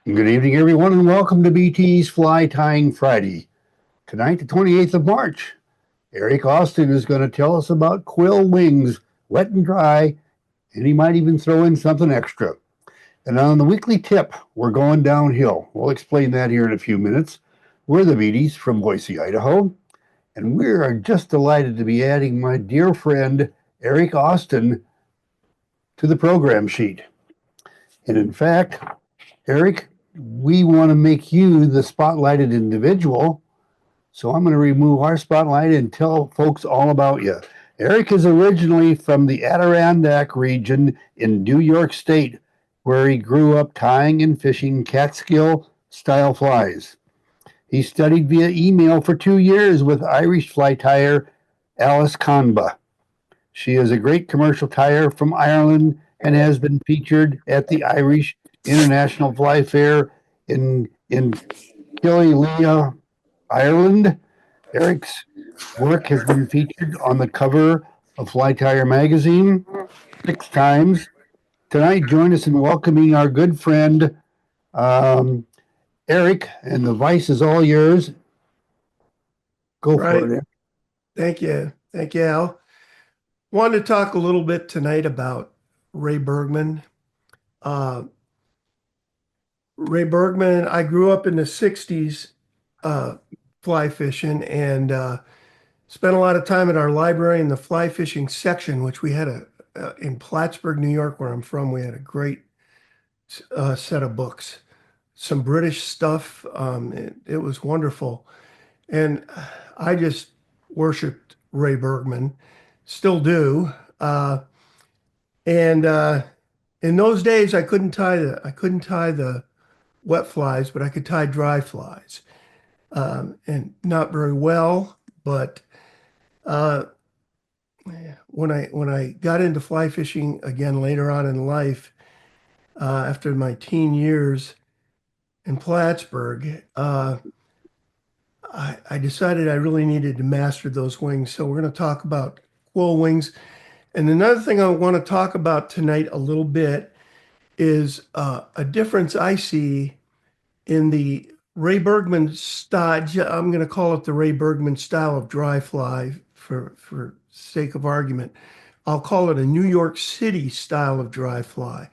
Good evening, everyone, and welcome to BT's Fly Tying Friday. Tonight, the 28th of March, Eric Austin is going to tell us about quill wings, wet and dry, and he might even throw in something extra. And on the weekly tip, we're going downhill. We'll explain that here in a few minutes. We're the BTs from Boise, Idaho, and we are just delighted to be adding my dear friend Eric Austin to the program sheet. And in fact, Eric, we want to make you the spotlighted individual. So I'm going to remove our spotlight and tell folks all about you. Eric is originally from the Adirondack region in New York State, where he grew up tying and fishing Catskill style flies. He studied via email for 2 years with Irish fly tyer Alice Conba. She is a great commercial tyer from Ireland and has been featured at the Irish International Fly Fair in Killyleagh, Ireland. Eric's work has been featured on the cover of Fly Tyer magazine 6 times. Tonight, join us in welcoming our good friend um, Eric, and the vice is all yours. Go for Right. it, Eric. Thank you. Thank you, Al. Wanted to talk a little bit tonight about Ray Bergman. Uh, Ray Bergman, I grew up in the 60s uh, fly fishing and spent a lot of time at our library in the fly fishing section, which we had in Plattsburgh, New York, where I'm from. We had a great set of books, some British stuff. It was wonderful. And I just worshiped Ray Bergman, still do. And in those days, I couldn't tie the wet flies, but I could tie dry flies, and not very well. But uh, when I got into fly fishing again later on in life, after my teen years in Plattsburgh, I decided I really needed to master those wings. So we're going to talk about quill wings. And another thing I want to talk about tonight a little bit is a difference I see in the Ray Bergman style. I'm going to call it the Ray Bergman style of dry fly for sake of argument. I'll call it a New York City style of dry fly.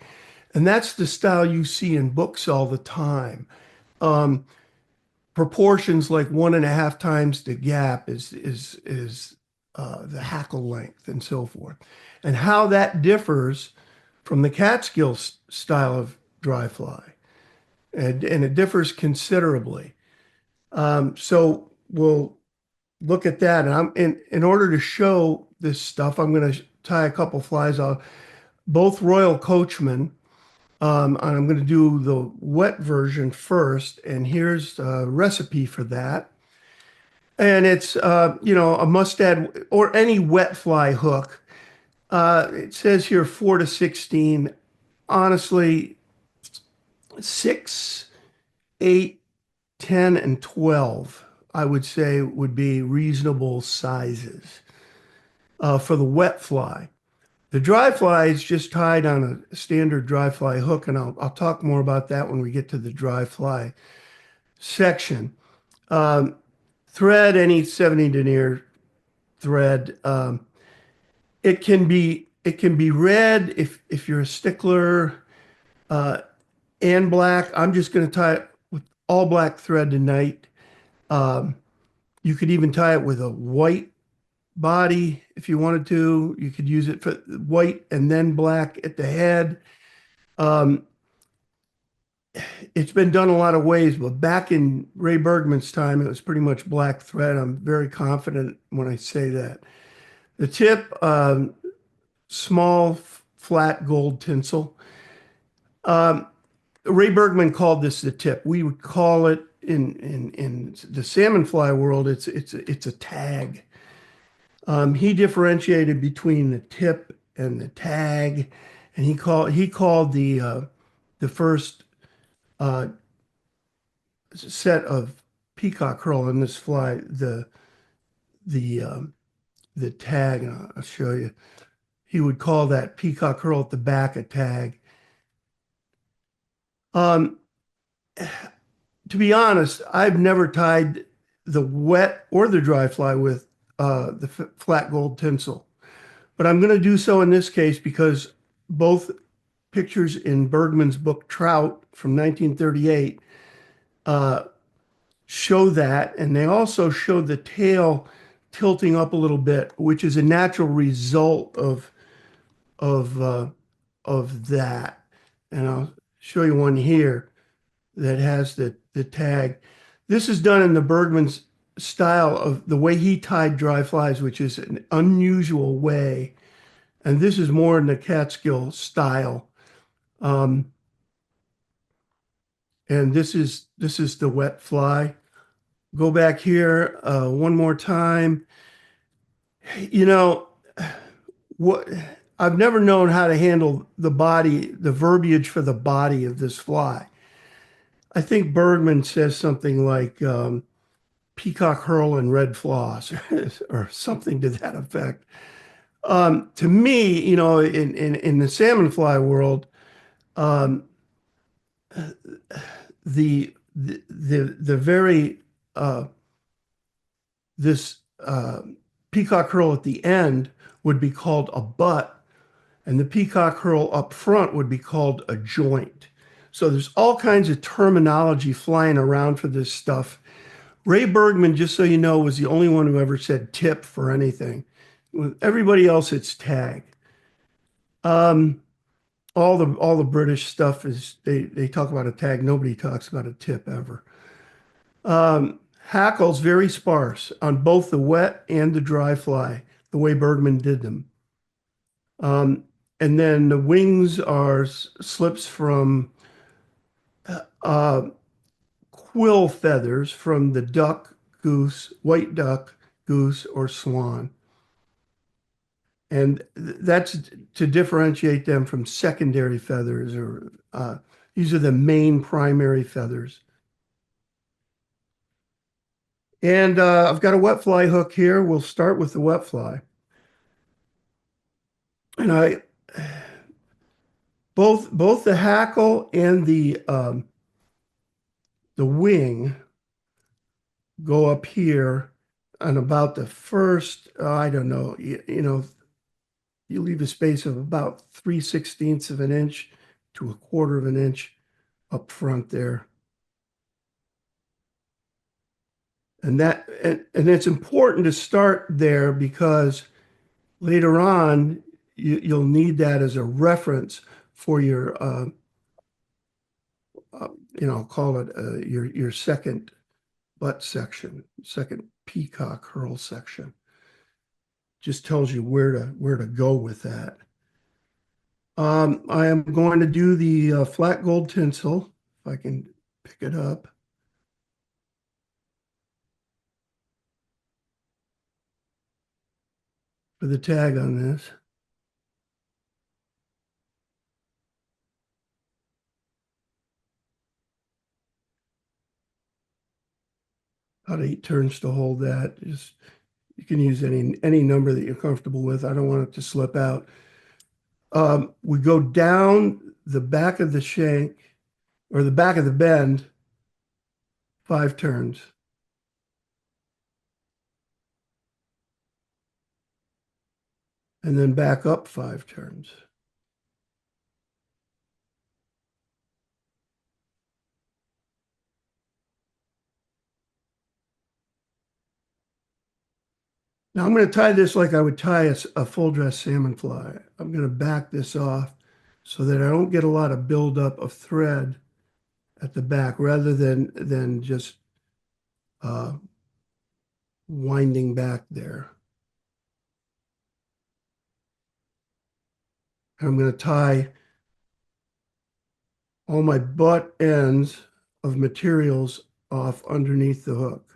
And that's the style you see in books all the time. Um, Proportions like 1.5 times the gap is the hackle length and so forth. And how that differs from the Catskill style of dry fly. And it differs considerably. So we'll look at that. And in order to show this stuff, I'm going to tie a couple flies out, both Royal Coachman. And I'm going to do the wet version first. And here's a recipe for that. And it's, a mustad or any wet fly hook. It says here 4 to 16. Honestly, 6, 8, 10, and 12, I would say would be reasonable sizes for the wet fly. The dry fly is just tied on a standard dry fly hook, and I'll talk more about that when we get to the dry fly section. Um, Thread, any 70 denier thread. It can be red if you're a stickler, uh, and black. I'm just going to tie it with all black thread tonight. Um, you could even tie it with a white body if you wanted to. You could use it for white and then black at the head. Um, it's been done a lot of ways, but back in Ray Bergman's time, it was pretty much black thread. I'm very confident when I say that. The tip, small, flat gold tinsel. Um, Ray Bergman called this the tip. We would call it in the salmon fly world. It's a tag. He differentiated between the tip and the tag, and he called the first uh, set of peacock herl in this fly the the tag. And I'll show you. He would call that peacock herl at the back a tag. Um, to be honest, I've never tied the wet or the dry fly with the flat gold tinsel, but I'm going to do so in this case because both pictures in Bergman's book Trout from 1938 uh, show that, and they also show the tail tilting up a little bit, which is a natural result of uh, of that. And I'll show you one here that has the tag. This is done in the Bergman's style of the way he tied dry flies, which is an unusual way. And this is more in the Catskill style. Um, and this is the wet fly. Go back here one more time. You know, what I've never known how to handle the body, the verbiage for the body of this fly. I think Bergman says something like peacock herl and red floss or something to that effect. To me, in the salmon fly world, um, the very this peacock herl at the end would be called a butt, and the peacock herl up front would be called a joint. So there's all kinds of terminology flying around for this stuff. Ray Bergman, just so you know, was the only one who ever said tip for anything. With everybody else, it's tag. Um, all the British stuff is they talk about a tag. Nobody talks about a tip ever. Hackles very sparse on both the wet and the dry fly, the way Bergman did them. Um, and then the wings are slips from uh, quill feathers from the duck, goose, white duck, goose, or swan. And that's to differentiate them from secondary feathers, or these are the main primary feathers. And I've got a wet fly hook here. We'll start with the wet fly. And I both the hackle and the wing go up here on about the first, I don't know, you leave a space of about 3/16 of an inch to a quarter of an inch up front there. And it's important to start there because later on you'll need that as a reference for your call it your second butt section, second peacock herl section. Just tells you where to go with that. I am going to do the flat gold tinsel, if I can pick it up. For the tag on this. About 8 turns to hold that. Just you can use any number that you're comfortable with. I don't want it to slip out. We go down the back of the shank or the back of the bend 5 turns. And then back up 5 turns. Now I'm going to tie this like I would tie a full dress salmon fly. I'm going to back this off so that I don't get a lot of buildup of thread at the back rather than just uh, winding back there. And I'm going to tie all my butt ends of materials off underneath the hook.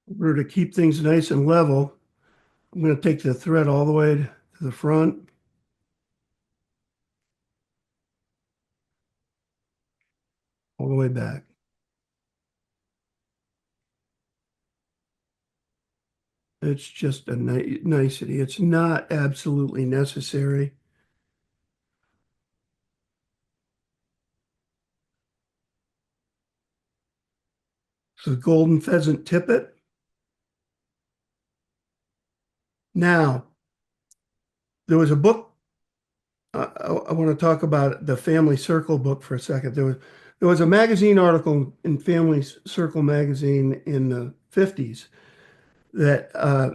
In order to keep things nice and level, I'm going to take the thread all the way to the front. All the way back. It's just a nicety. It's not absolutely necessary. So golden pheasant tippet. Now, there was a book. I want to talk about the Family Circle book for a second. There was a magazine article in Family Circle magazine in the 50s that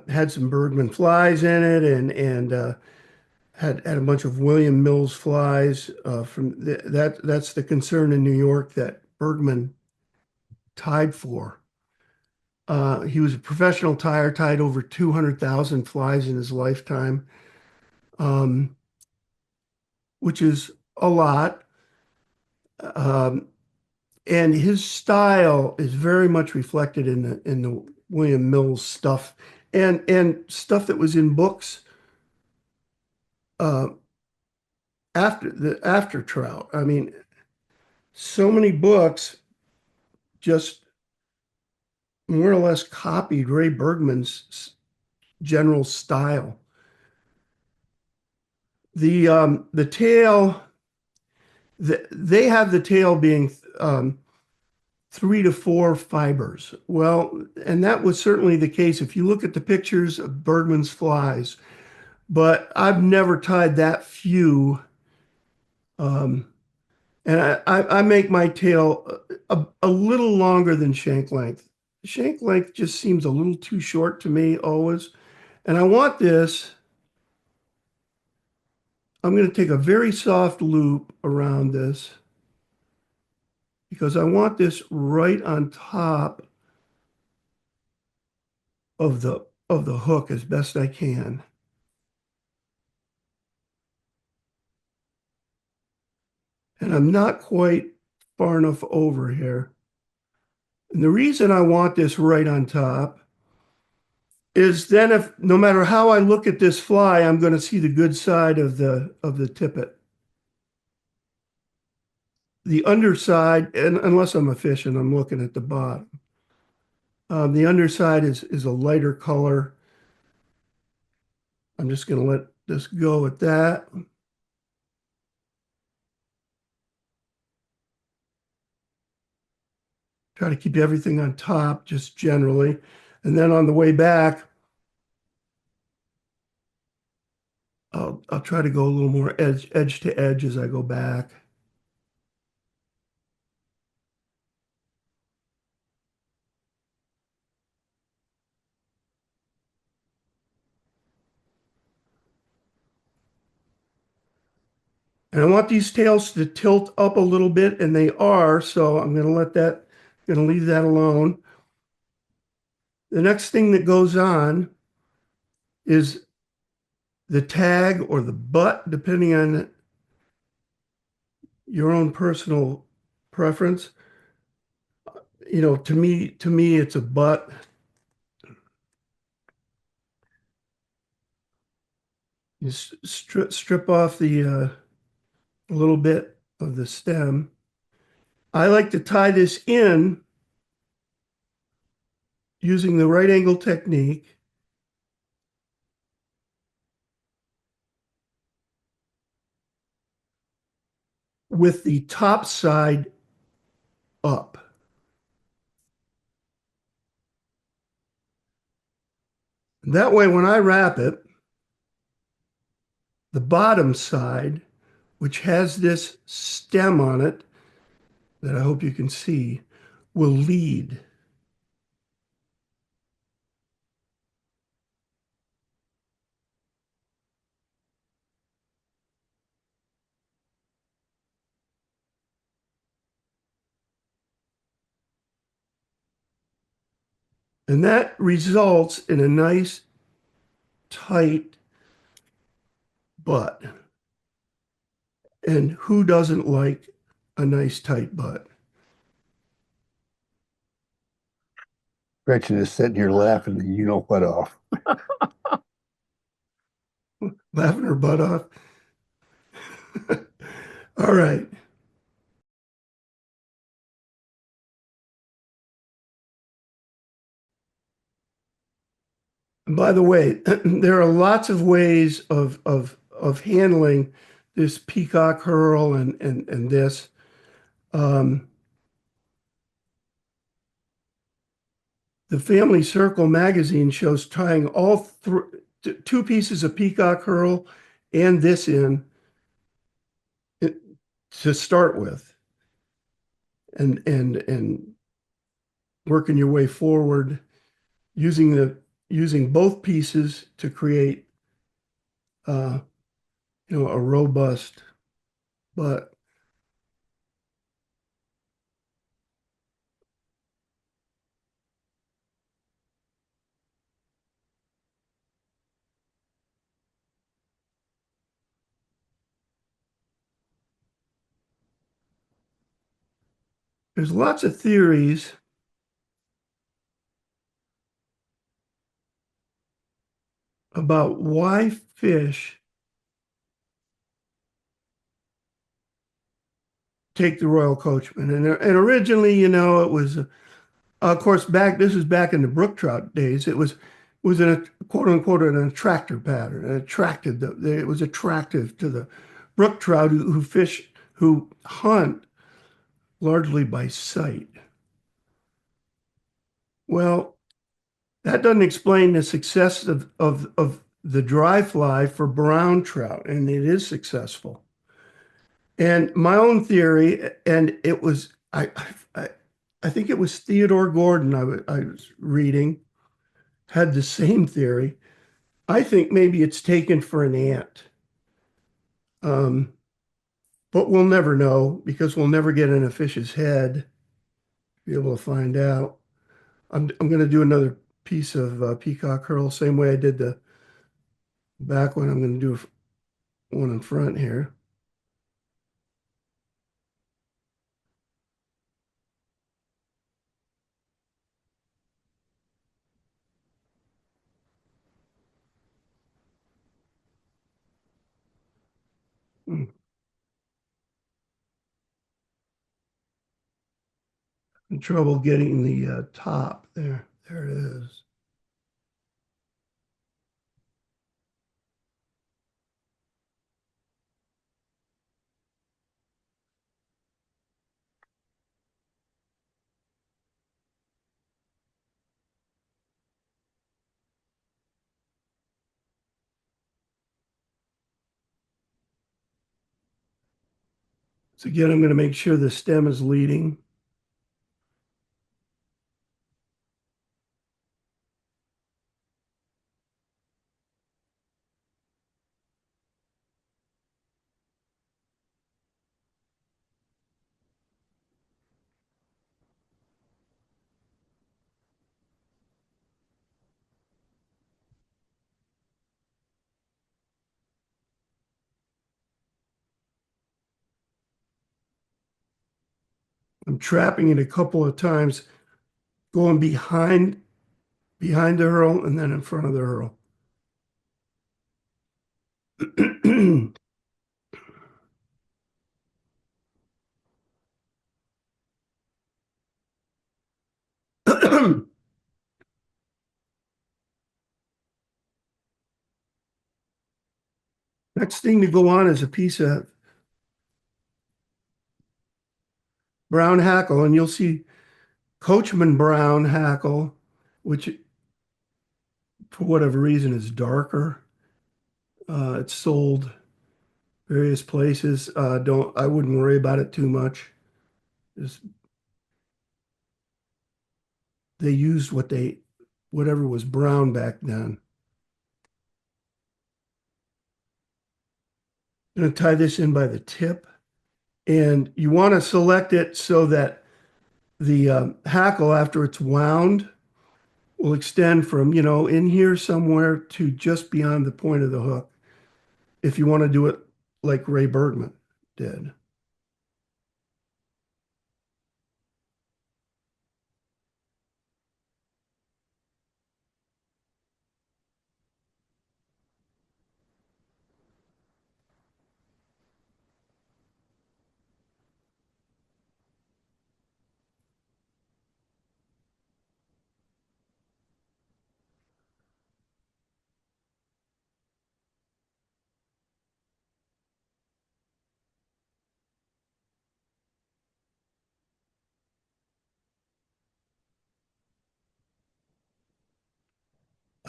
had some Bergman flies in it, and had a bunch of William Mills flies. That's the concern in New York that Bergman tied for. He was a professional tyer, tied over 200,000 flies in his lifetime, um, which is a lot. Um, and his style is very much reflected in the William Mills stuff, and stuff that was in books uh, after Trout. I mean, so many books just more or less copied Ray Bergman's general style. The tail, they have the tail being 3 to 4 fibers. Well, and that was certainly the case if you look at the pictures of Bergman's flies, but I've never tied that few. Um, and I make my tail a little longer than shank length. Shank length just seems a little too short to me always. And I want this, I'm going to take a very soft loop around this because I want this right on top of the hook as best I can. And I'm not quite far enough over here. And the reason I want this right on top is then if no matter how I look at this fly, I'm going to see the good side of the tippet. The underside, and unless I'm a fish and I'm looking at the bottom, the underside is a lighter color. I'm just going to let this go at that. Try to keep everything on top, just generally. And then on the way back, I'll try to go a little more edge to edge as I go back. And I want these tails to tilt up a little bit, and they are, so I'm going to leave that alone. The next thing that goes on is the tag or the butt, depending on your own personal preference. You know, to me, it's a butt. You strip off a little bit of the stem. I like to tie this in using the right angle technique. With the top side up. That way, when I wrap it, the bottom side, which has this stem on it that I hope you can see, will lead. And that results in a nice, tight butt. And who doesn't like a nice, tight butt? Gretchen is sitting here laughing, and you know what off. Laughing her butt off. All right. And by the way, there are lots of ways of handling this peacock herl and this. Um, the Family Circle magazine shows tying two pieces of peacock herl and this in it, to start with, and working your way forward using both pieces to create uh, a robust but there's lots of theories about why fish take the Royal Coachman. And originally, it was, of course, this is back in the brook trout days. It was in a quote unquote an attractor pattern. It was attractive to the brook trout who hunt largely by sight. Well, that doesn't explain the success of the dry fly for brown trout, and it is successful. And my own theory, and it was I, I think it was Theodore Gordon I was reading had the same theory. I think maybe it's taken for an ant, um, but we'll never know because we'll never get in a fish's head to be able to find out. I'm going to do another piece of peacock herl, same way I did the back one. I'm going to do one in front here. Hmm, in trouble getting the top there. There it is. So again, I'm going to make sure the stem is leading. I'm trapping it a couple of times, going behind the hurl and then in front of the hurl. Next thing to go on is a piece of brown hackle, and you'll see Coachman brown hackle, which for whatever reason is darker. It's sold various places. I wouldn't worry about it too much. Just, they used whatever was brown back then. I'm going to tie this in by the tip, and you want to select it so that the hackle, after it's wound, will extend from, in here somewhere to just beyond the point of the hook if you want to do it like Ray Bergman did.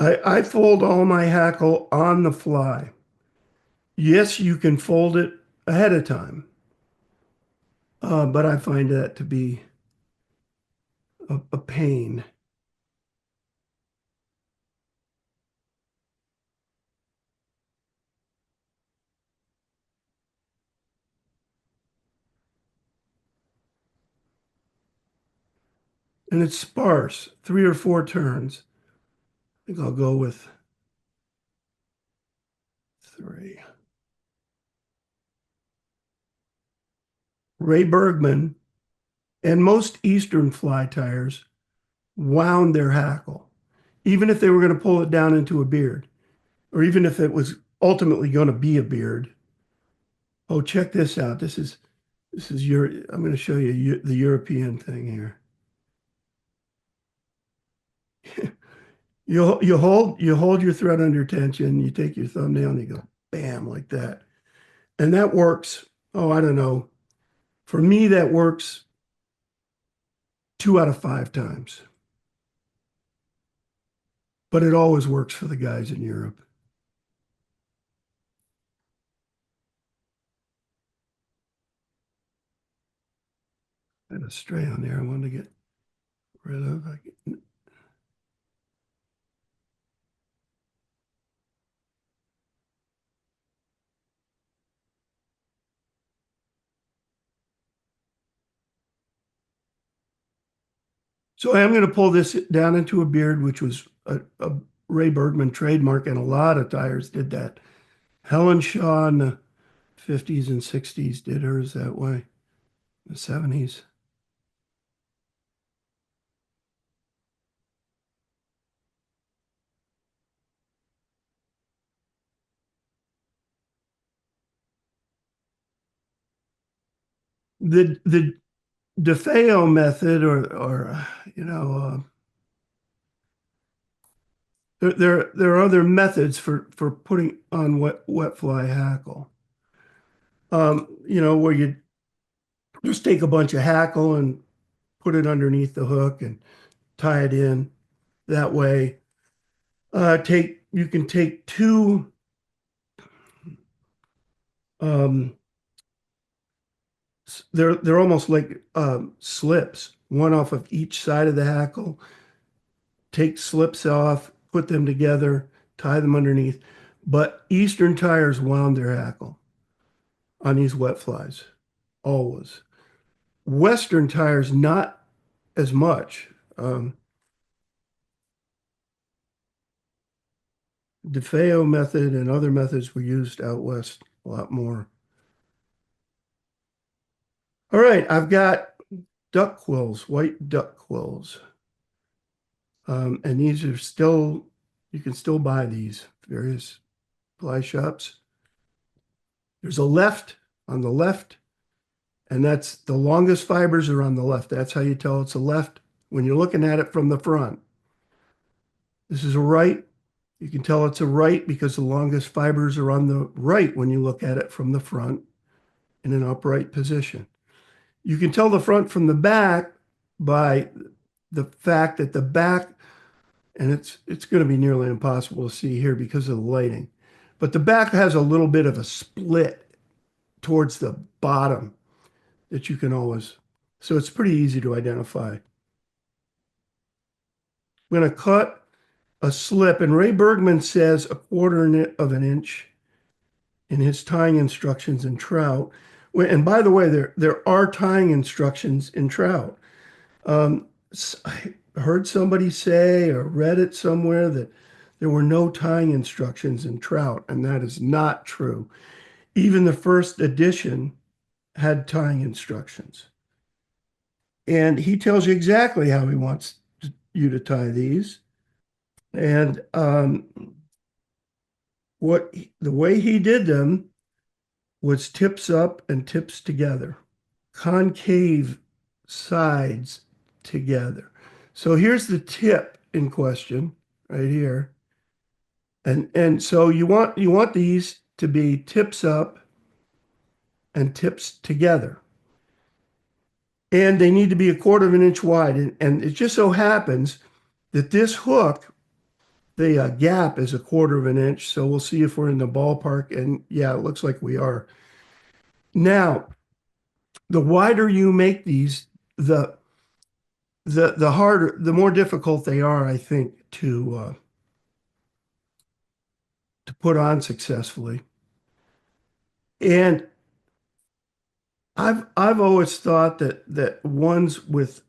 I fold all my hackle on the fly. Yes, you can fold it ahead of time, but I find that to be a pain. And it's sparse, 3 or 4 turns. I think I'll go with 3. Ray Bergman and most Eastern fly tyers wound their hackle, even if they were going to pull it down into a beard, or even if it was ultimately going to be a beard. Oh, check this out. This is your. I'm going to show you the European thing here. You hold your thread under tension. You take your thumbnail and you go bam like that, and that works. Oh, I don't know. For me, that works 2 out of 5 times, but it always works for the guys in Europe. I had a stray on there I wanted to get rid of. So I am going to pull this down into a beard, which was a Ray Bergman trademark, and a lot of tyers did that. Helen Shaw in the 50s and 60s did hers that way. The 70s. The DeFeo method, or you know, there are other methods for putting on wet fly hackle. Where you just take a bunch of hackle and put it underneath the hook and tie it in that way. You can take two they're almost like slips, one off of each side of the hackle. Take slips off, put them together, tie them underneath. But Eastern tyers wound their hackle on these wet flies, always. Western tyers, not as much. DeFeo method and other methods were used out west a lot more. All right, I've got duck quills, white duck quills. And these are still, you can still buy these various fly shops. There's a left on the left, and that's the longest fibers are on the left. That's how you tell it's a left when you're looking at it from the front. This is a right. You can tell it's a right because the longest fibers are on the right when you look at it from the front in an upright position. You can tell the front from the back by the fact that the back, and it's going to be nearly impossible to see here because of the lighting, but the back has a little bit of a split towards the bottom that you can always, so it's pretty easy to identify. I'm going to cut a slip, and Ray Bergman says 1/4 of an inch in his tying instructions in trout. And by the way, there are tying instructions in trout. I heard somebody say or read it somewhere that there were no tying instructions in trout, and that is not true. Even the first edition had tying instructions. And he tells you exactly how he wants you to tie these. And the way he did them was tips up and tips together, concave sides together. So here's the tip in question right here. And so you want these to be tips up and tips together. And they need to be 1/4 of an inch wide. And it just so happens that this hook The gap is 1/4 of an inch, so we'll see if we're in the ballpark. And yeah, it looks like we are. Now, the wider you make these, the the harder, the more difficult they are, I think, to put on successfully. And I've always thought that ones with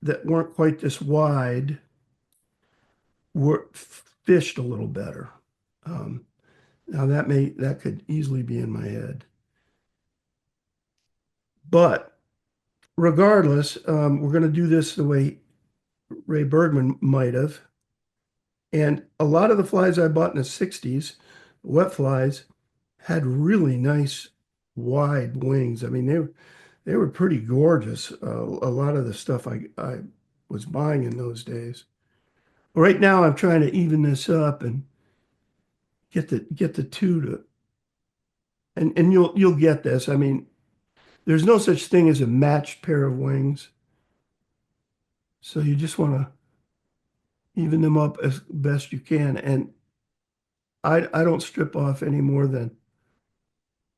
that weren't quite this wide were fished a little better. Um, Now that could easily be in my head, but regardless, we're going to do this the way Ray Bergman might have. And a lot of the flies I bought in the 60s, wet flies, had really nice wide wings. I mean, they were pretty gorgeous. A lot of the stuff I was buying in those days. Right now, I'm trying to even this up and get the two to, and you'll get this. I mean, there's no such thing as a matched pair of wings. So you just want to even them up as best you can. And I don't strip off any more than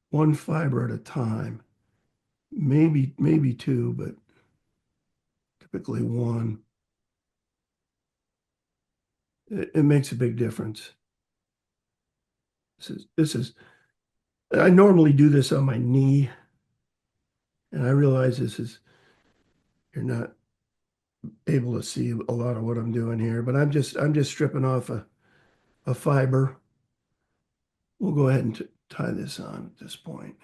one fiber at a time. Maybe two, but typically one. It makes a big difference. This is I normally do this on my knee, and I realize you're not able to see a lot of what I'm doing here, but I'm just stripping off a fiber. We'll go ahead and tie this on at this point.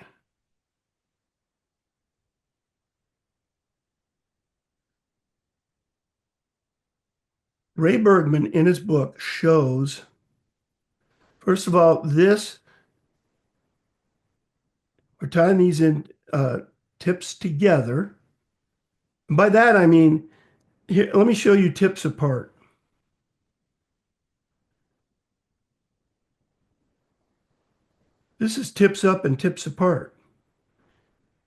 Ray Bergman in his book shows, first of all, we're tying these in tips together. And by that I mean, here, let me show you tips apart. This is tips up and tips apart.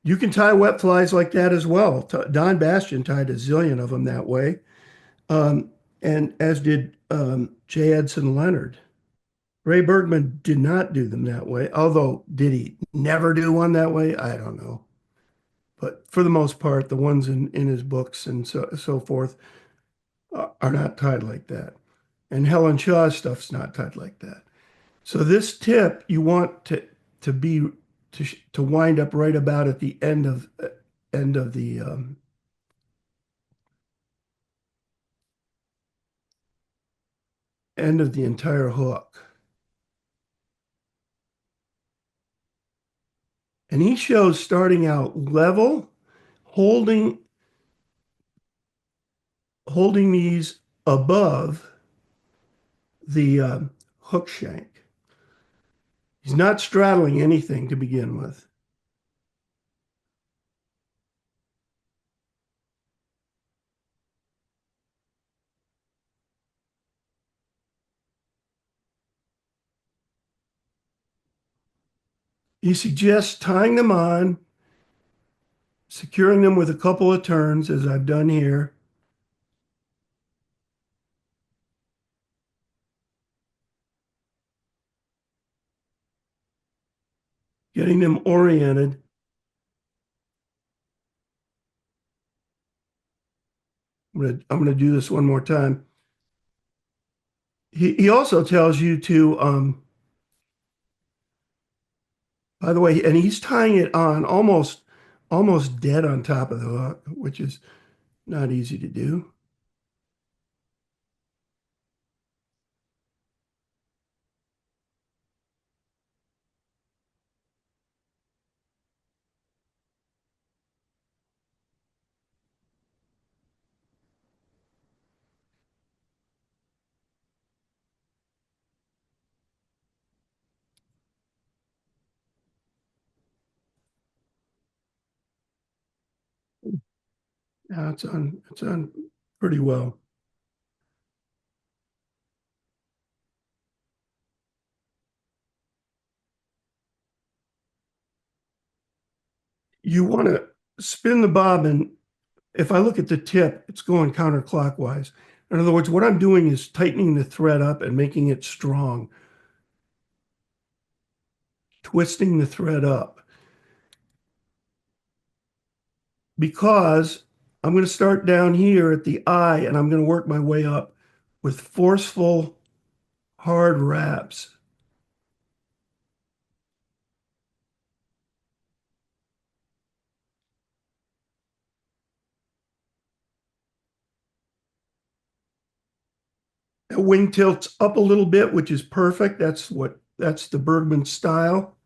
You can tie wet flies like that as well. Don Bastian tied a zillion of them that way, um, and as did J. Edson Leonard. Ray Bergman did not do them that way, although did he never do one that way? I don't know. But for the most part, the ones in his books and so forth are not tied like that. And Helen Shaw's stuff's not tied like that. So this tip you want to be to wind up right about at the end of the end of the entire hook. And he shows starting out level, holding these above the hook shank. He's not straddling anything to begin with. He suggests tying them on, securing them with a couple of turns, as I've done here. Getting them oriented. I'm gonna do this one more time. He also tells you to, by the way, and he's tying it on almost dead on top of the hook, which is not easy to do. Yeah, it's on pretty well. You want to spin the bobbin. If I look at the tip, it's going counterclockwise. In other words, what I'm doing is tightening the thread up and making it strong, twisting the thread up. Because I'm going to start down here at the eye and I'm going to work my way up with forceful, hard wraps. The wing tilts up a little bit, which is perfect. That's the Bergman style.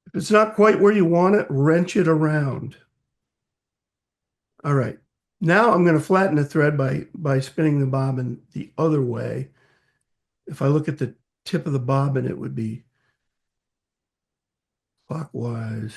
If it's not quite where you want it, wrench it around. All right. Now I'm going to flatten the thread by spinning the bobbin the other way. If I look at the tip of the bobbin, it would be clockwise.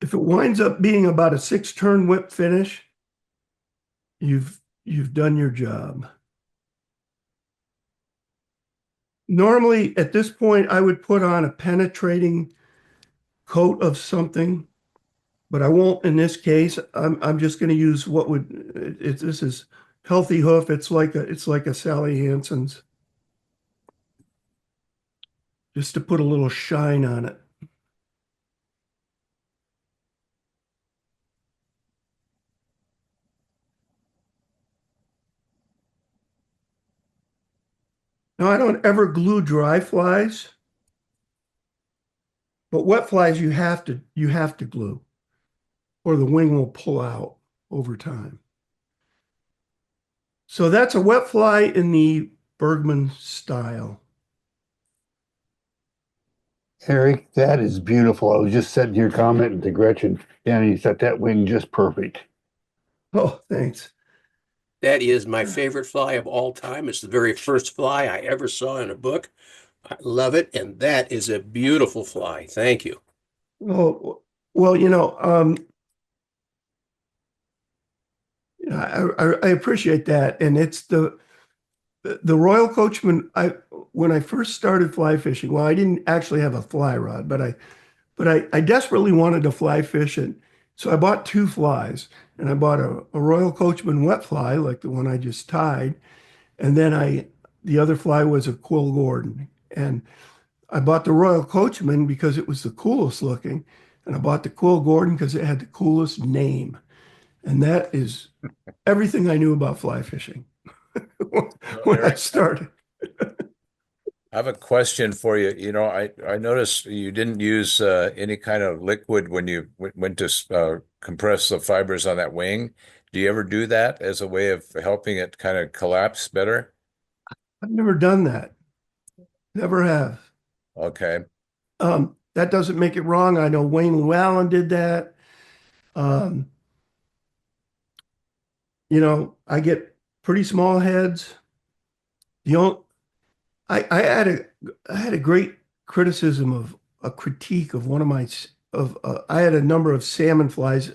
If it winds up being about a 6-turn whip finish, you've done your job. Normally, at this point, I would put on a penetrating coat of something, but I won't in this case. I'm just going to use what would this is Healthy Hoof. It's like a Sally Hansen's, just to put a little shine on it. Now, I don't ever glue dry flies, but wet flies you have to glue, or the wing will pull out over time. So that's a wet fly in the Bergman style. Eric, that is beautiful. I was just sitting here commenting to Gretchen, and he set that wing just perfect. Oh, thanks. That is my favorite fly of all time. It's the very first fly I ever saw in a book. I love it, and that is a beautiful fly. Thank you. Oh, well, I appreciate that, and it's the Royal Coachman. When I first started fly fishing, well, I didn't actually have a fly rod, but I desperately wanted to fly fish it, so I bought two flies, and I bought a Royal Coachman wet fly like the one I just tied, and then the other fly was a Quill Gordon, and I bought the Royal Coachman because it was the coolest looking, and I bought the Quill Gordon because it had the coolest name, and that is everything I knew about fly fishing when I Eric, started. I have a question for you. I noticed you didn't use any kind of liquid when you went to compress the fibers on that wing. Do you ever do that as a way of helping it kind of collapse better? I've never done that. Never have. Okay. That doesn't make it wrong. I know Wayne Llewellyn did that. Um, I get pretty small heads. The only, I had a great criticism of a critique of one of my of I had a number of salmon flies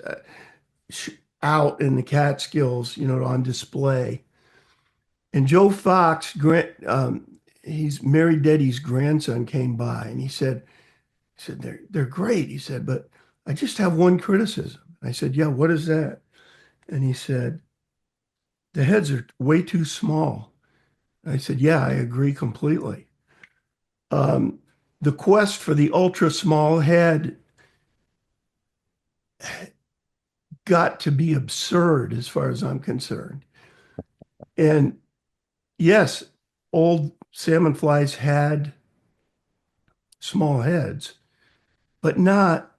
out in the Catskills, on display. And Joe Fox, he's Mary Deddy's grandson, came by and he said they're great. He said, but I just have one criticism. I said, yeah, what is that? And he said, the heads are way too small. I said, yeah, I agree completely. Um, the quest for the ultra small head got to be absurd as far as I'm concerned. And yes, old salmon flies had small heads, but not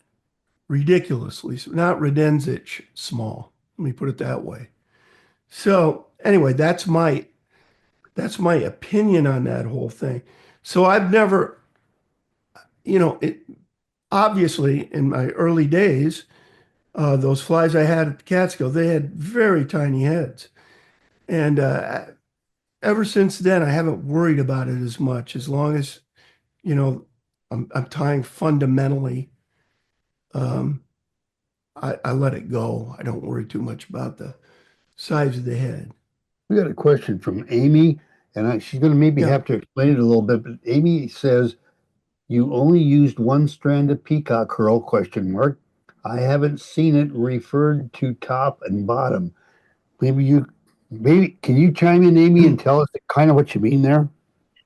ridiculously, not Redenzich small. Let me put it that way. So anyway, that's my opinion on that whole thing. So I've never, obviously in my early days, those flies I had at the Catskill, they had very tiny heads. And ever since then, I haven't worried about it as much, as long as you know, I'm tying fundamentally. Um, I let it go. I don't worry too much about the size of the head. We got a question from Amy, and she's going to maybe Yeah. have to explain it a little bit. But Amy says you only used one strand of peacock curl, question mark. I haven't seen it referred to top and bottom. Maybe can you chime in, Amy, and tell us kind of what you mean there?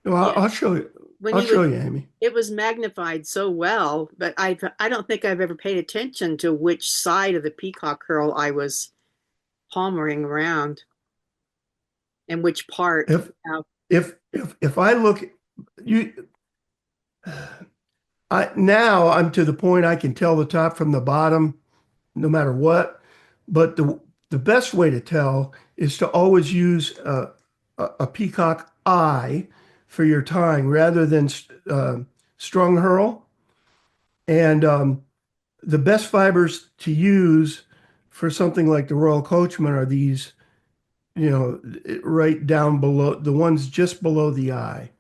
Well, Yeah, I'll show you. when I'll he was, show you, Amy. it was magnified so well, but I don't think I've ever paid attention to which side of the peacock curl I was palmering around and which part. If Now, if I look, you, I now I'm to the point I can tell the top from the bottom, no matter what. But the best way to tell is to always use a peacock eye for your tying rather than strung hurl. And the best fibers to use for something like the Royal Coachman are these, right down below, the ones just below the eye.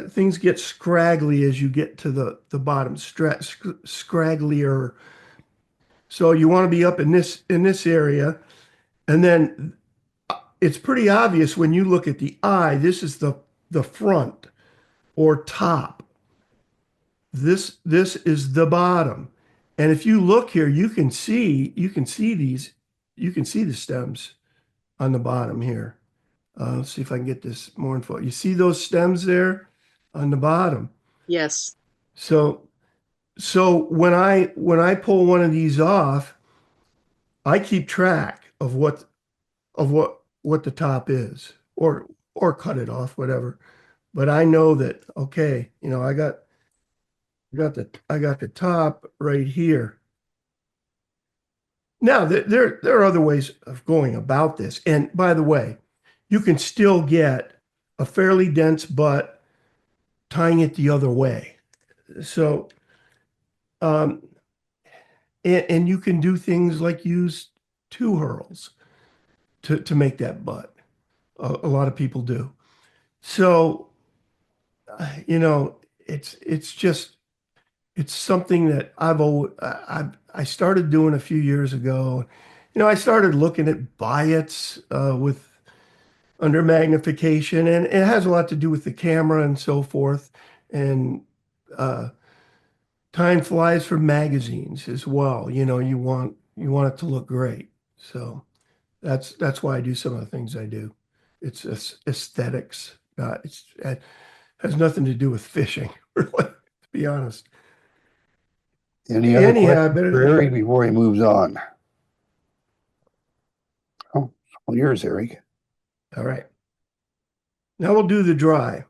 Things get scraggly as you get to the bottom, scragglier. So you want to be up in this area, and then it's pretty obvious when you look at the eye. This is the front or top. This is the bottom. And if you look here, you can see the stems on the bottom here. Let's see if I can get this more info. You see those stems there on the bottom. yes, So when I pull one of these off, I keep track of what the top is, or cut it off, whatever. But I know that, okay, I got the top right here. Now there are other ways of going about this. And by the way, you can still get a fairly dense butt tying it the other way. So um, and you can do things like use two hurls to make that butt. A lot of people do. So it's something that I started doing a few years ago. I started looking at biots with under magnification, and it has a lot to do with the camera and so forth, and uh, time flies for magazines as well. You want it to look great. So that's why I do some of the things I do. It's aesthetics. It has nothing to do with fishing, really, to be honest. Any other Anyhow, I questions for better. Eric before he moves on? Oh, all yours, Eric. All right. Now we'll do the dry.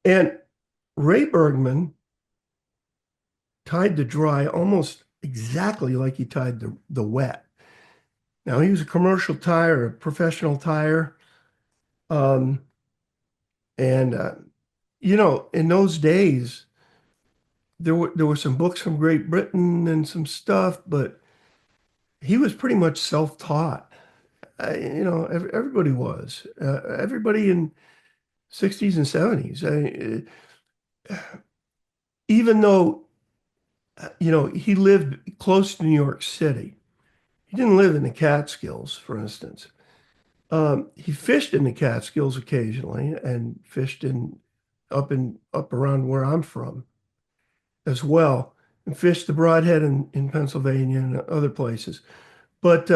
And Ray Bergman tied the dry almost exactly like he tied the wet. Now he was a commercial tire, a professional tire. Um, and in those days, there were some books from Great Britain and some stuff, but he was pretty much self-taught. Everybody was. Everybody in 60s and 70s. Even though, he lived close to New York City, he didn't live in the Catskills, for instance. He fished in the Catskills occasionally and fished up around where I'm from as well, and fished the Broadhead in Pennsylvania and other places. But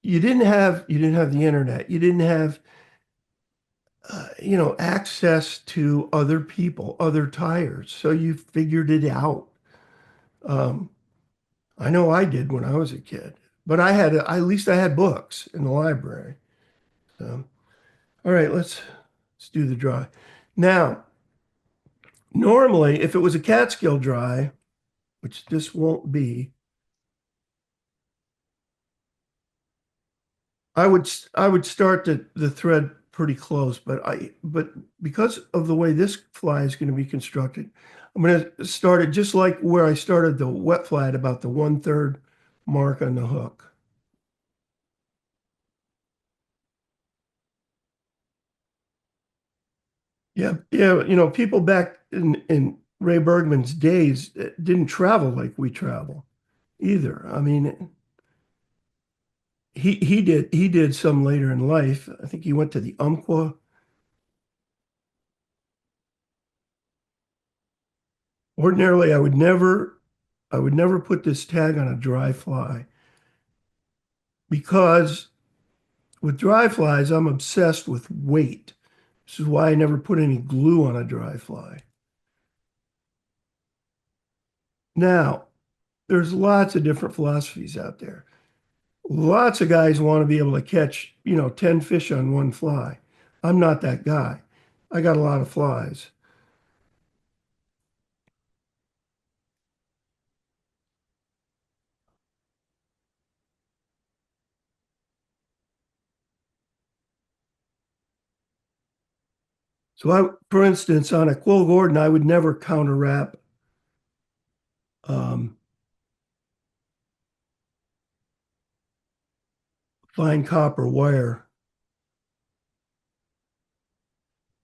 you didn't have the internet. You didn't have access to other people, other tires. So you figured it out. Um, I know I did when I was a kid, but at least I had books in the library. So, all right, let's do the dry. Now, normally, if it was a Catskill dry, which this won't be, I would start the thread pretty close, but because of the way this fly is going to be constructed, I'm going to start it just like where I started the wet fly at about the 1/3 mark on the hook. Yeah, yeah. People back in Ray Bergman's days didn't travel like we travel either. I mean, he did some later in life. I think he went to the Umpqua. Ordinarily, I would never put this tag on a dry fly because with dry flies, I'm obsessed with weight. This is why I never put any glue on a dry fly. Now, there's lots of different philosophies out there. Lots of guys want to be able to catch, 10 fish on one fly. I'm not that guy. I got a lot of flies. So for instance, on a Quill Gordon, I would never counter wrap um, fine copper wire.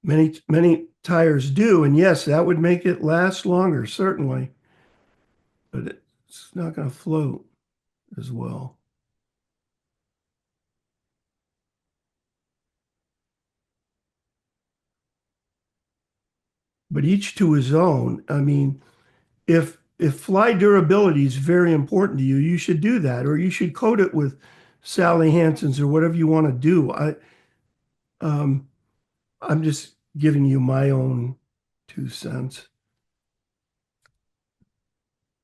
Many tires do, and yes, that would make it last longer, certainly, but it's not going to float as well. But each to his own. I mean, if fly durability is very important to you, you should do that, or you should coat it with Sally Hansen's or whatever you want to do. Um, I'm just giving you my own 2 cents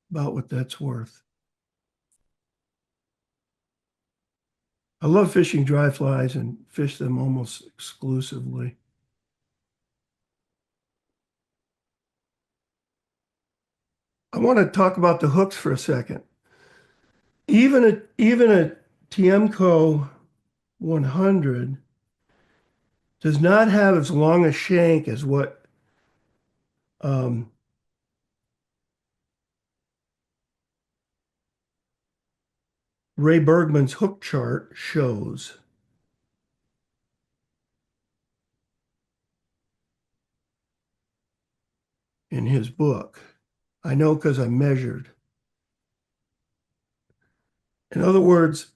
about what that's worth. I love fishing dry flies and fish them almost exclusively. I want to talk about the hooks for a second. Even a TMCO 100 does not have as long a shank as what Ray Bergman's hook chart shows. In his book. I know because I measured. In other words,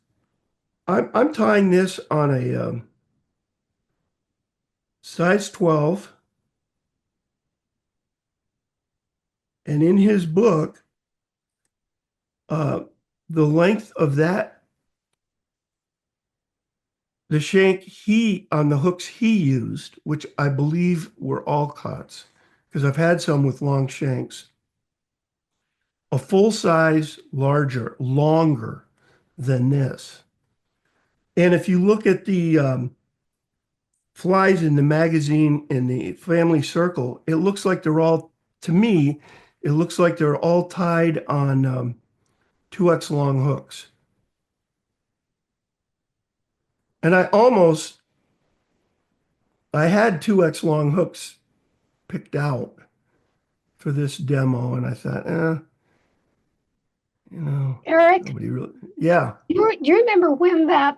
I'm tying this on a size 12. And in his book, the length of that, the shank on the hooks he used, which I believe were all cuts, because I've had some with long shanks, a full size longer than this. And if you look at the flies in the magazine in the family circle, it looks like to me, it looks like they're all tied on 2X long hooks. And I had 2X long hooks picked out for this demo, and I thought, Eric, nobody really, yeah, you remember when that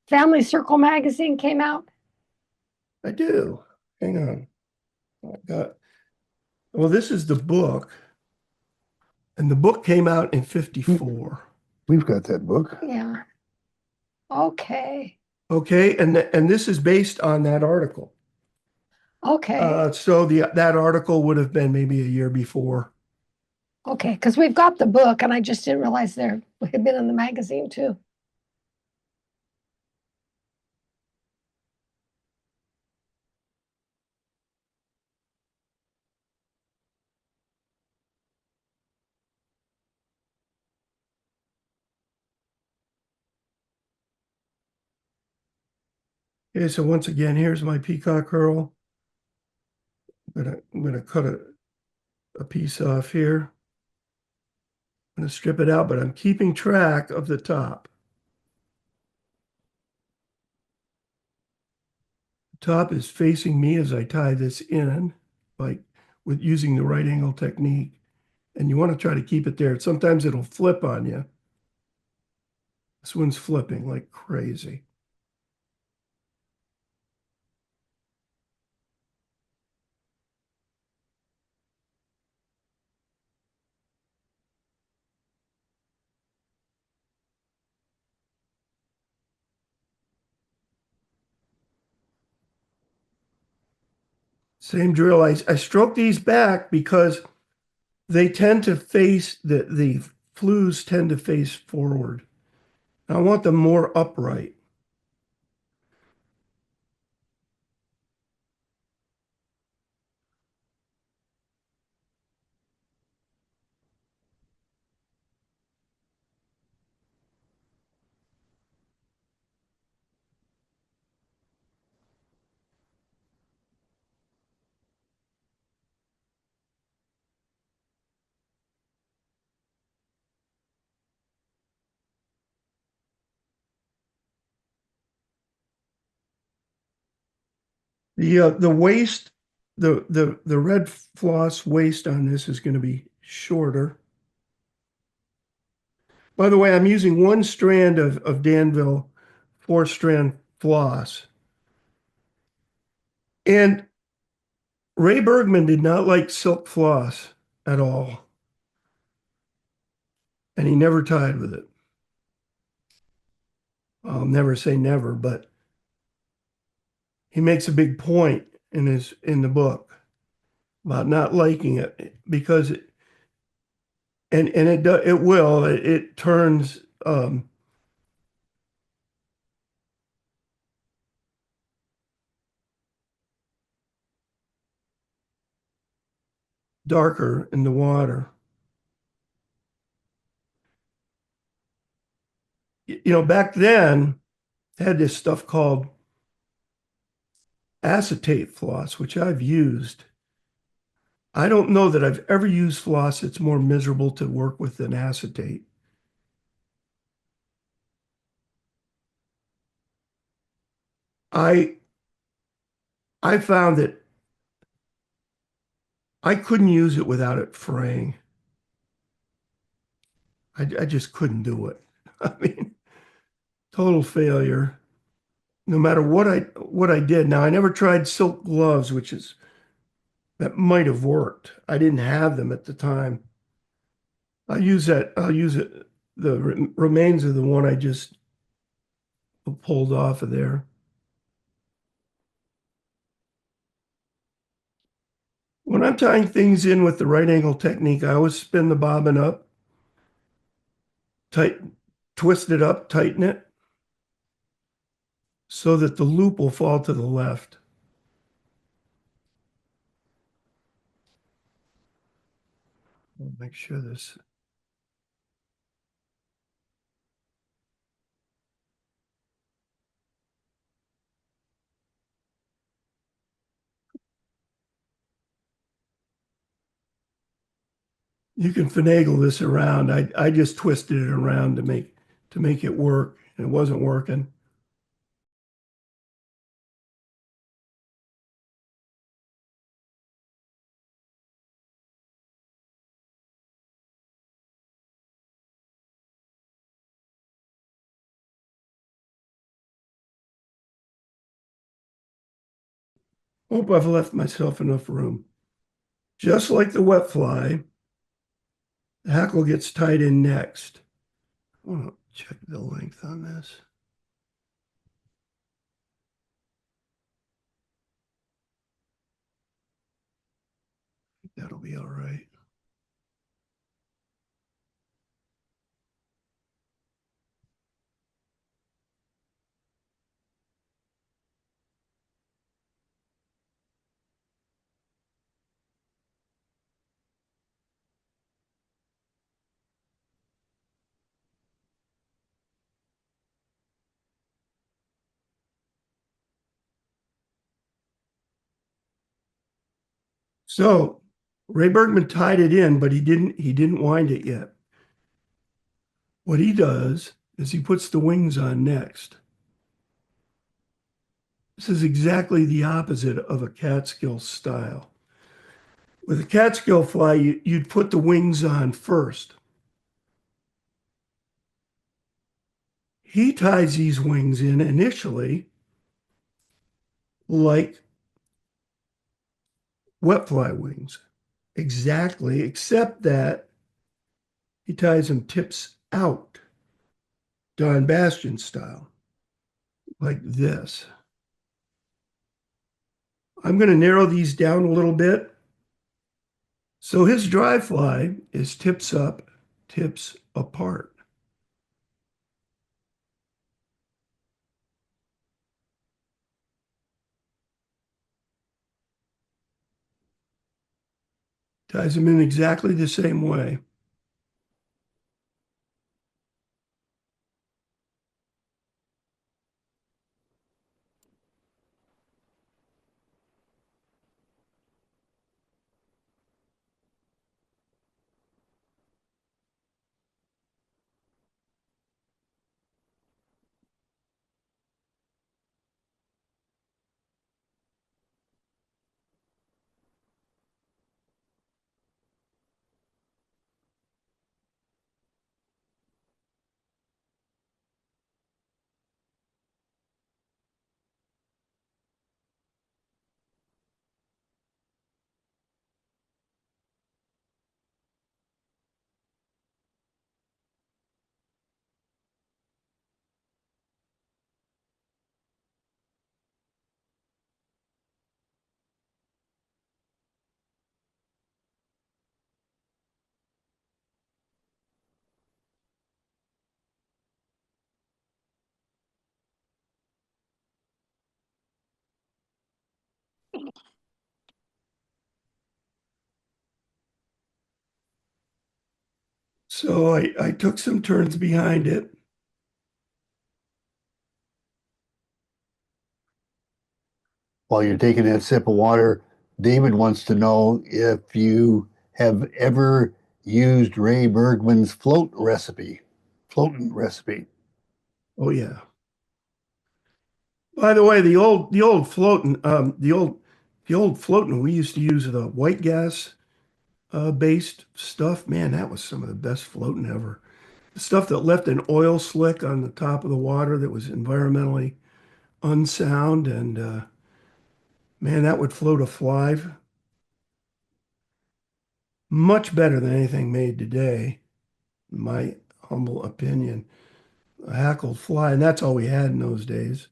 Family Circle magazine came out? I do. Hang on. Well, this is the book, and the book came out in 54. We've got that book. Yeah. Okay. Okay, and this is based on that article. Okay. So that article would have been maybe a year before. Okay, because we've got the book, and I just didn't realize there had been in the magazine too. Okay, so once again, here's my peacock curl. I'm gonna cut a piece off here. I'm gonna strip it out, but I'm keeping track of the top. The top is facing me as I tie this in, with using the right angle technique. And you want to try to keep it there. Sometimes it'll flip on you. This one's flipping like crazy. Same drill. I stroke these back because they tend to face, the flues tend to face forward. I want them more upright. The waist, the red floss waist on this is going to be shorter. By the way, I'm using one strand of Danville 4-strand floss. And Ray Bergman did not like silk floss at all. And he never tied with it. I'll never say never, but he makes a big point in the book about not liking it because it turns darker in the water. Back then, they had this stuff called acetate floss, which I've used. I don't know that I've ever used floss that's more miserable to work with than acetate. I found that I couldn't use it without it fraying. I just couldn't do it. I mean, total failure. No matter what I did. Now, I never tried silk gloves, that might have worked. I didn't have them at the time. I'll use it. The remains of the one I just pulled off of there. When I'm tying things in with the right angle technique, I always spin the bobbin up, twist it up, tighten it, so that the loop will fall to the left. I'll make sure this. You can finagle this around. I just twisted it around to make it work, and it wasn't working. Hope I've left myself enough room. Just like the wet fly, the hackle gets tied in next. I want to check the length on this. That'll be all right. So Ray Bergman tied it in, but he didn't wind it yet. What he does is he puts the wings on next. This is exactly the opposite of a Catskill style. With a Catskill fly, you'd put the wings on first. He ties these wings in initially like wet fly wings. Exactly, except that he ties them tips out, Don Bastian style, like this. I'm going to narrow these down a little bit. So his dry fly is tips up, tips apart. Ties them in exactly the same way. So I took some turns behind it. While you're taking that sip of water, David wants to know if you have ever used Ray Bergman's floating recipe. Oh yeah. By the way, the old floating, the old floating, we used to use the white gas based stuff. Man, that was some of the best floating ever. The stuff that left an oil slick on the top of the water that was environmentally unsound, and man, that would float a fly much better than anything made today, in my humble opinion. A hackled fly, and that's all we had in those days.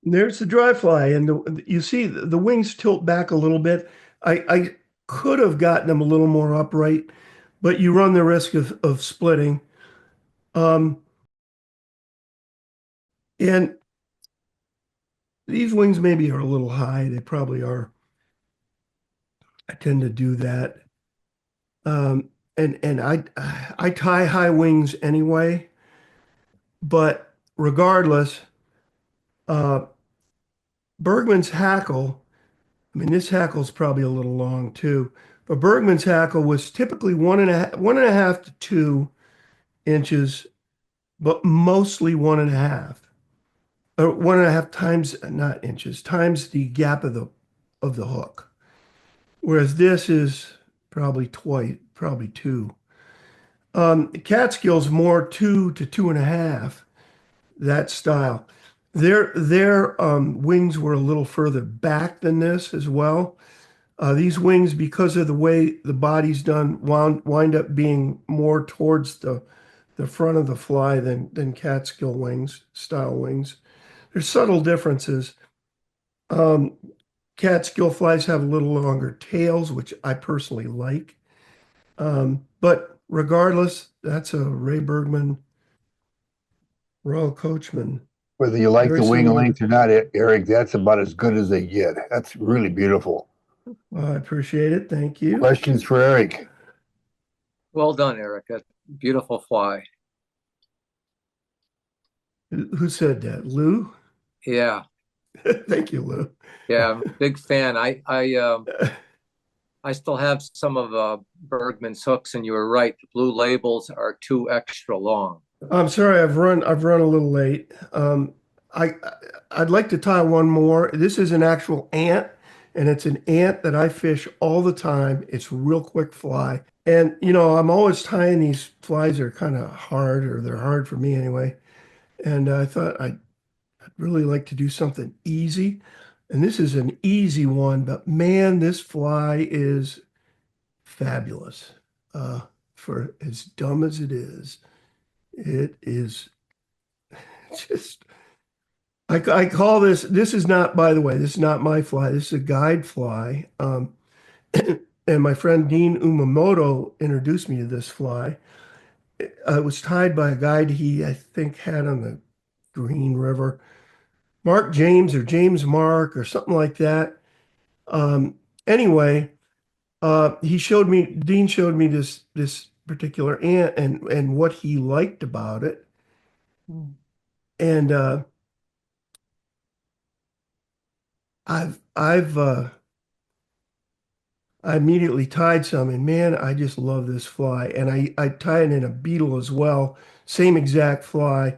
There's the dry fly, and you see the wings tilt back a little bit. I could have gotten them a little more upright, but you run the risk of splitting. Um, and these wings maybe are a little high. They probably are. I tend to do that. And I tie high wings anyway, but regardless, uh, Bergman's hackle. I mean, this hackle's probably a little long too, but Bergman's hackle was typically 1.5 to 2 inches, but mostly 1.5, or 1.5 times, not inches, times the gap of the hook. Whereas this is probably twice, probably 2. Catskill's more 2 to 2.5, that style. Their wings were a little further back than this as well. These wings, because of the way the body's done, wind up being more towards the front of the fly than catskill wings, style wings. There's subtle differences. Um, Catskill flies have a little longer tails, which I personally like. But regardless, that's a Ray Bergman Royal Coachman. Whether you like Very the wing similar. length or not, Eric, that's about as good as they get. That's really beautiful. Well, I appreciate it. Thank you. Questions for Eric? Well done, Eric. A beautiful fly. Who said that? Lou? Yeah, Thank you, Lou. yeah, I'm a big fan. I still have some of Bergman's hooks, and you were right. The blue labels are too extra long. I'm sorry, I've run a little late. I I'd like to tie one more. This is an actual ant. and it's an ant that I fish all the time. It's a real quick fly. And, you know, I'm always tying these flies that are kind of hard, or they're hard for me anyway. And I thought I'd really like to do something easy. And this is an easy one, but man, this fly is fabulous. For as dumb as it is just, I call this is not, by the way, this is not my fly. This is a guide fly. And my friend Dean Umamoto introduced me to this fly. It was tied by a guide he, I think, had on the Green River. Mark James or James Mark or something like that. Anyway, Dean showed me this particular ant and what he liked about it. And I immediately tied some, and man, I just love this fly. And I tie it in a beetle as well, same exact fly.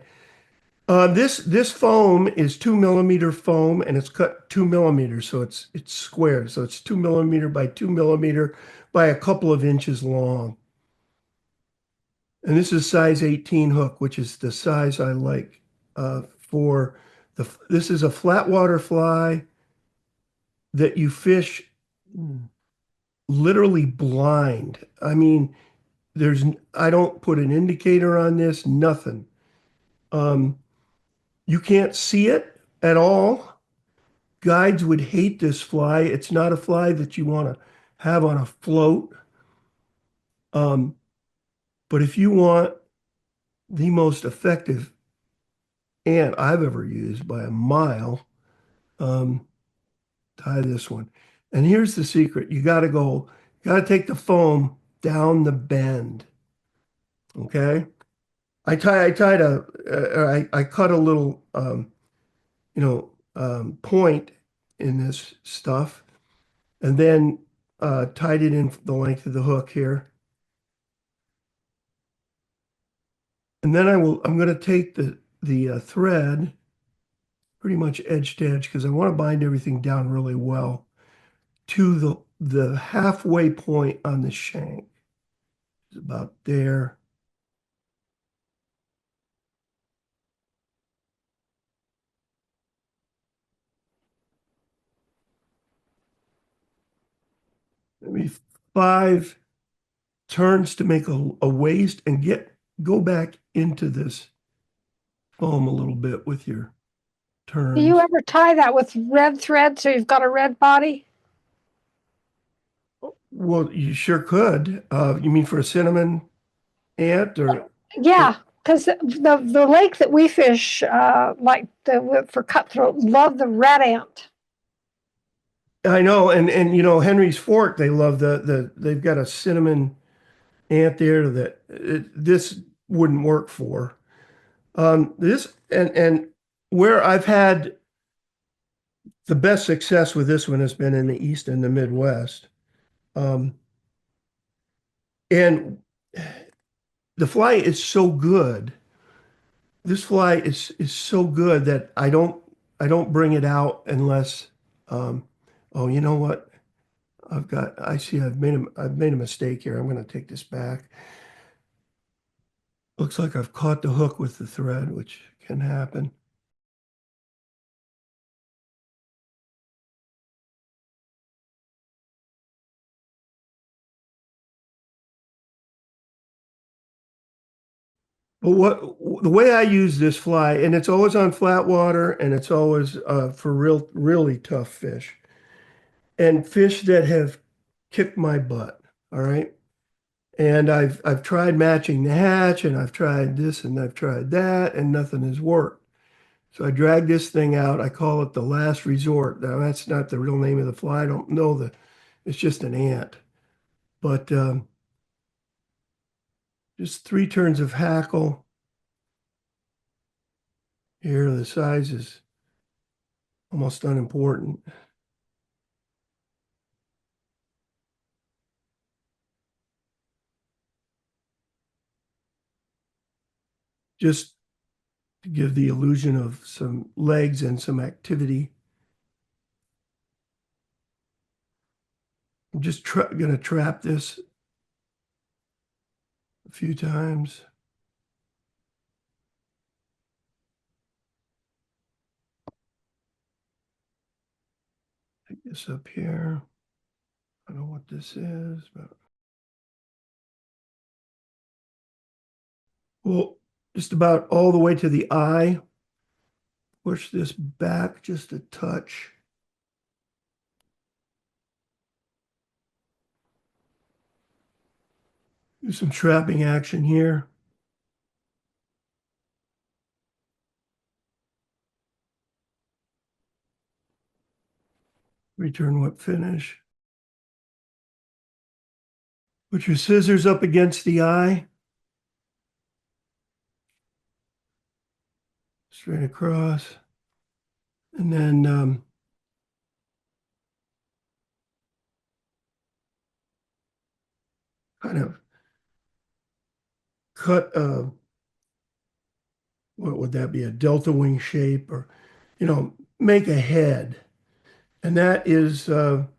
This foam is 2 millimeter foam, and it's cut 2 millimeters, so it's square. So it's 2 millimeter by 2 millimeter by a couple of inches long. And this is size 18 hook, which is the size I like for this is a flat water fly that you fish literally blind. I mean, I don't put an indicator on this, nothing. You can't see it at all. Guides would hate this fly. It's not a fly that you want to have on a float. But if you want the most effective ant I've ever used by a mile, tie this one. And here's the secret. You got to take the foam down the bend. Okay. I cut a little, point in this stuff, and then tied it in the length of the hook here. And then I'm going to take the thread pretty much edge to edge, because I want to bind everything down really well to the halfway point on the shank. It's about there. Maybe 5 turns to make a waist, and go back into this foam a little bit with your turns. Do you ever tie that with red thread so you've got a red body? Well, you sure could. You mean for a cinnamon ant, or? Yeah, because the lake that we fish, for cutthroat, love the red ant. I know, and you know, Henry's Fork, they love they've got a cinnamon ant there that this wouldn't work for. This and where I've had the best success with this one has been in the East and the Midwest. And the fly is so good. This fly is so good that I don't bring it out unless oh, you know what? I see I've made a mistake here. I'm going to take this back. Looks like I've caught the hook with the thread, which can happen. But the way I use this fly, and it's always on flat water, and it's always for really tough fish, and fish that have kicked my butt. All right, and I've tried matching the hatch, and I've tried this, and I've tried that, and nothing has worked. So I drag this thing out. I call it the last resort. Now that's not the real name of the fly. I don't know it's just an ant, but just 3 turns of hackle. Here, the size is almost unimportant. Just to give the illusion of some legs and some activity. I'm just going to trap this a few times. Take this up here. I don't know what this is, but well, just about all the way to the eye. Push this back just a touch. Do some trapping action here. Return whip finish. Put your scissors up against the eye. Straight across. And then kind of cut what would that be, a delta wing shape, or make a head. And that is foam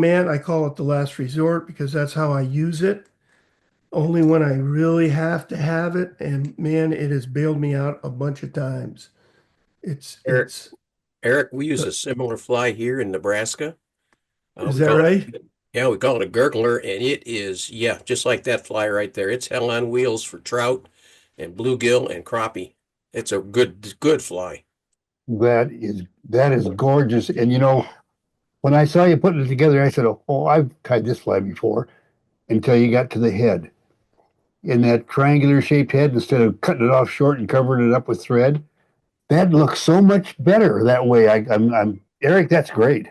ant. I call it the last resort because that's how I use it. Only when I really have to have it. And man, it has bailed me out a bunch of times. Eric, we use a similar fly here in Nebraska. Is We that call right? Yeah, we call it a gurgler, and it is, yeah, just like that fly right there. It's hell on wheels for trout and bluegill and crappie. It's a good fly. That is gorgeous. And when I saw you putting it together, I said, "Oh, I've tied this fly before." Until you got to the head, in that triangular shaped head, instead of cutting it off short and covering it up with thread, that looks so much better that way. I'm Eric. That's great.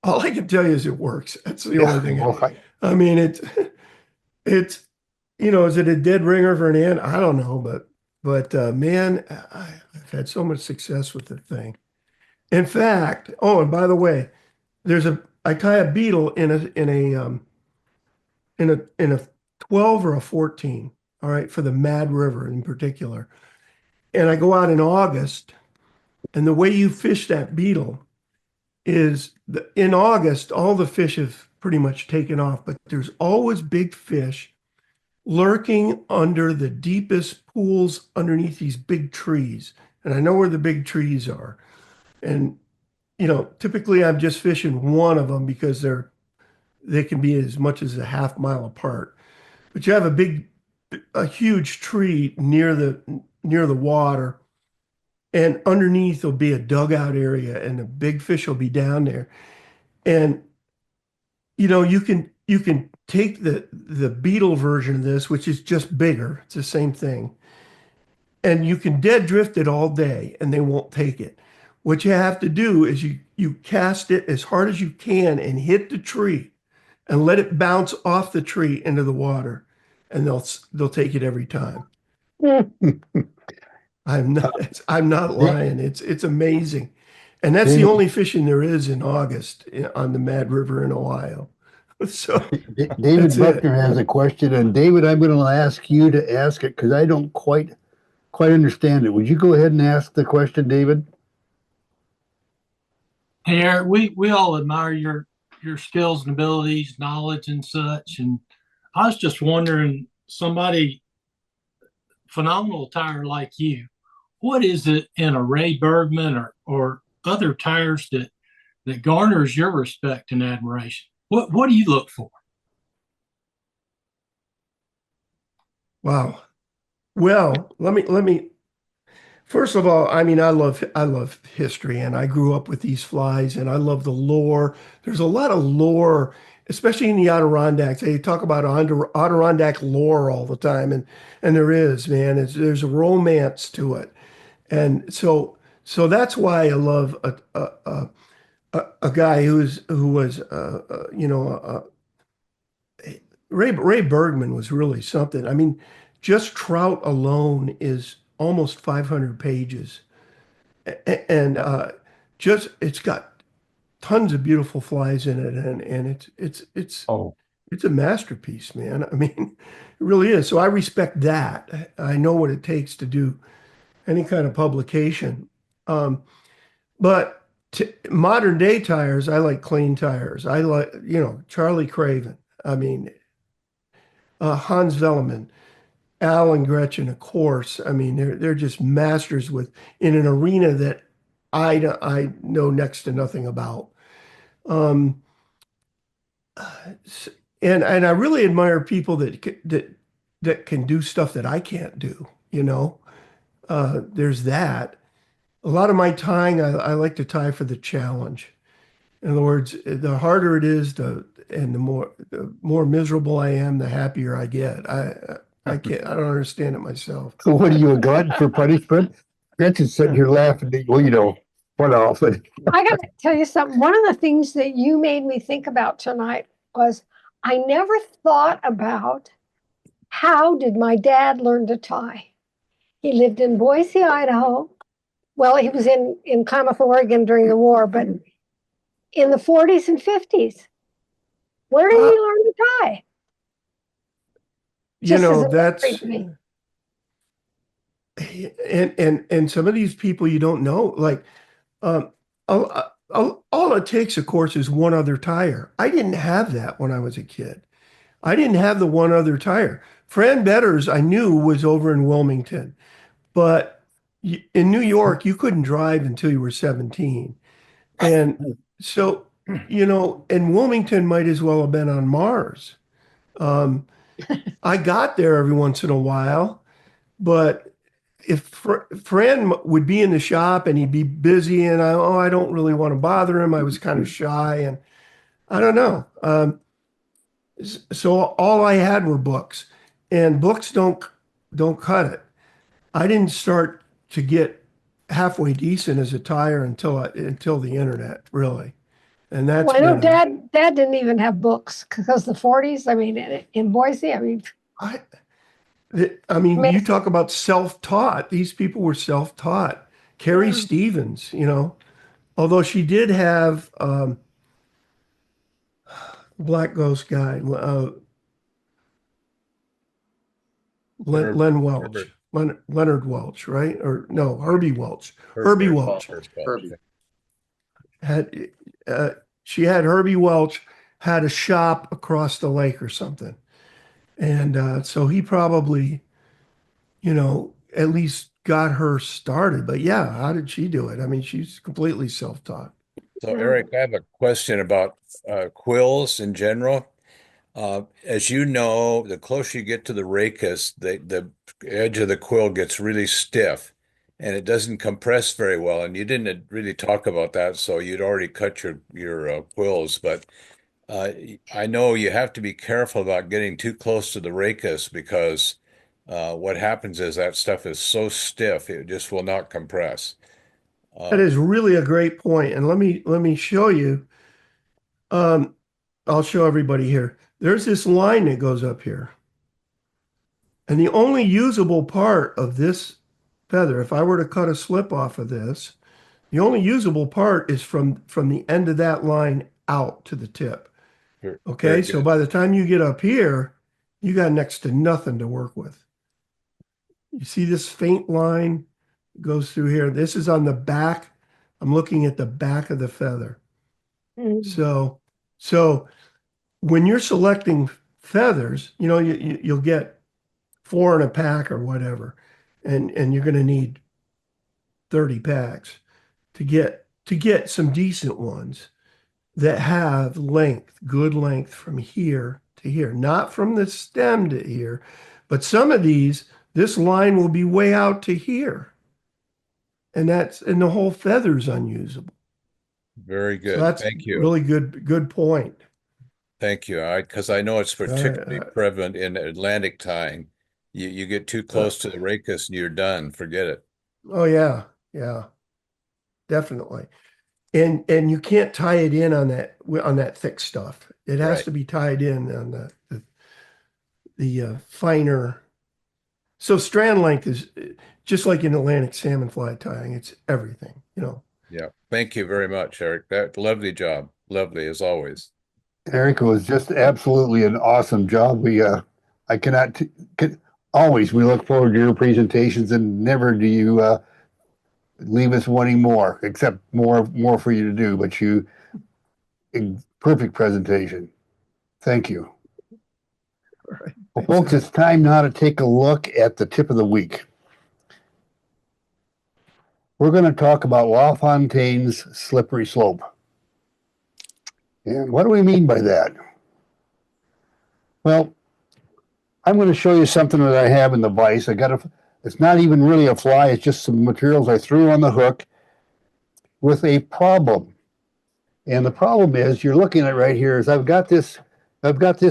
All I can tell you is it works. That's the only thing. Well, I mean, it's is it a dead ringer for an ant? I don't know, but man, I've had so much success with the thing. In fact, oh, and by the way, I tie a beetle in a 12 or a 14, all right, for the Mad River in particular. And I go out in August, and the way you fish that beetle is in August, all the fish have pretty much taken off, but there's always big fish lurking under the deepest pools underneath these big trees. And I know where the big trees are. And, typically I'm just fishing one of them because they can be as much as a half mile apart. But you have a huge tree near the water, and underneath there'll be a dugout area, and the big fish will be down there. And you can take the beetle version of this, which is just bigger. It's the same thing, and you can dead drift it all day, and they won't take it. What you have to do is you cast it as hard as you can and hit the tree, and let it bounce off the tree into the water, and they'll take it every time. I'm not lying. It's amazing. And that's the only fishing there is in August on the Mad River in Ohio. So David that's it. Buckner has a question, and David, I'm going to ask you to ask it because I don't quite understand it. Would you go ahead and ask the question, David? Hey, Eric, we all admire your skills and abilities, knowledge and such. And I was just wondering, somebody phenomenal tire like you, what is it in a Ray Bergman or other tires that garners your respect and admiration? What do you look for? Wow. Well, let me first of all, I mean, I love history, and I grew up with these flies, and I love the lore. There's a lot of lore, especially in the Adirondacks. They talk about Adirondack lore all the time, and there is, man. There's a romance to it, and so that's why I love a guy who was Ray Bergman was really something. I mean, just trout alone is almost 500 pages, and just it's got tons of beautiful flies in it, and Oh, it's a masterpiece, man. I mean, it really is. So I respect that. I know what it takes to do any kind of publication. But modern day tires, I like clean tires. I like, Charlie Craven. I mean, Hans Velleman, Al and Gretchen, of course. I mean, they're just masters in an arena that I know next to nothing about. Um, and I really admire people that can do stuff that I can't do. There's that. A lot of my tying, I like to tie for the challenge. In other words, the harder it is, and the more miserable I am, the happier I get. I can't. I don't understand it myself. So what are you, a glutton for punishment? Gretchen's sitting here laughing. Well, what off? I got to tell you something. One of the things that you made me think about tonight was I never thought about how did my dad learn to tie. He lived in Boise, Idaho. Well, he was in Klamath, Oregon during the war, but in the 40s and 50s. Where did he learn to tie? That's and some of these people you don't know, like all it takes, of course, is one other tire. I didn't have that when I was a kid. I didn't have the one other tire. Fran Betters, I knew, was over in Wilmington, but in New York, you couldn't drive until you were 17. And so, and Wilmington might as well have been on Mars. I got there every once in a while, but if Fran would be in the shop and he'd be busy and I don't really want to bother him. I was kind of shy and I don't know. So all I had were books, and books don't cut it. I didn't start to get halfway decent as a tire until the internet, really. And that's well, I know Dad didn't even have books because the 40s. I mean, in Boise, I mean, you talk about self-taught. These people were self-taught. Carrie Stevens, although she did have Black Ghost guy, Len Welch, Leonard Welch, right? Or no, Herbie Welch. Herbie Welch. She had Herbie Welch had a shop across the lake or something. And so he probably, at least got her started. But yeah, how did she do it? I mean, she's completely self-taught. So Eric, I have a question about quills in general. As you know, the closer you get to the rachis, the edge of the quill gets really stiff and it doesn't compress very well. And you didn't really talk about that, so you'd already cut your quills. But I know you have to be careful about getting too close to the rachis because what happens is that stuff is so stiff it just will not compress. That is really a great point. And let me show you. I'll show everybody here. There's this line that goes up here. And the only usable part of this feather, if I were to cut a slip off of this, the only usable part is from the end of that line out to the tip. Okay, so by the time you get up here, you got next to nothing to work with. You see this faint line goes through here. This is on the back. I'm looking at the back of the feather. So when you're selecting feathers, you'll get 4 in a pack or whatever, and you're going to need 30 packs to get some decent ones that have good length from here to here, not from the stem to here, but some of these, this line will be way out to here. And the whole feather's unusable. Very good. So that's Thank you. Really good point. Thank you. Because I know it's particularly prevalent in Atlantic tying. You get too close to the rachis and you're done. Forget it. Oh yeah, definitely. And you can't tie it in on that thick stuff. It has to be tied in on the finer. So strand length is just like in Atlantic salmon fly tying. It's everything, Yeah. Thank you very much, Eric. That lovely job. Lovely as always. Eric, it was just absolutely an awesome job. We always we look forward to your presentations, and never do you leave us wanting more, except more for you to do. But perfect presentation. Thank you. All right. Well, folks, it's time now to take a look at the tip of the week. We're going to talk about LaFontaine's slippery slope. And what do we mean by that? Well, I'm going to show you something that I have in the vise. It's not even really a fly, it's just some materials I threw on the hook with a problem. And the problem is, you're looking at right here, is I've got this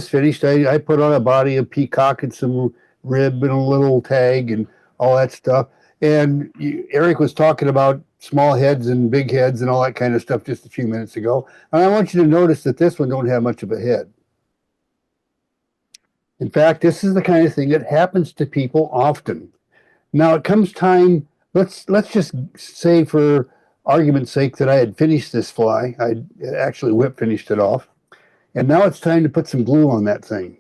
finished. I put on a body of peacock and some rib and a little tag and all that stuff. And Eric was talking about small heads and big heads and all that kind of stuff just a few minutes ago. And I want you to notice that this one don't have much of a head. In fact, this is the kind of thing that happens to people often. Now it comes time, let's just say for argument's sake that I had finished this fly. I actually whip finished it off. And now it's time to put some glue on that thing.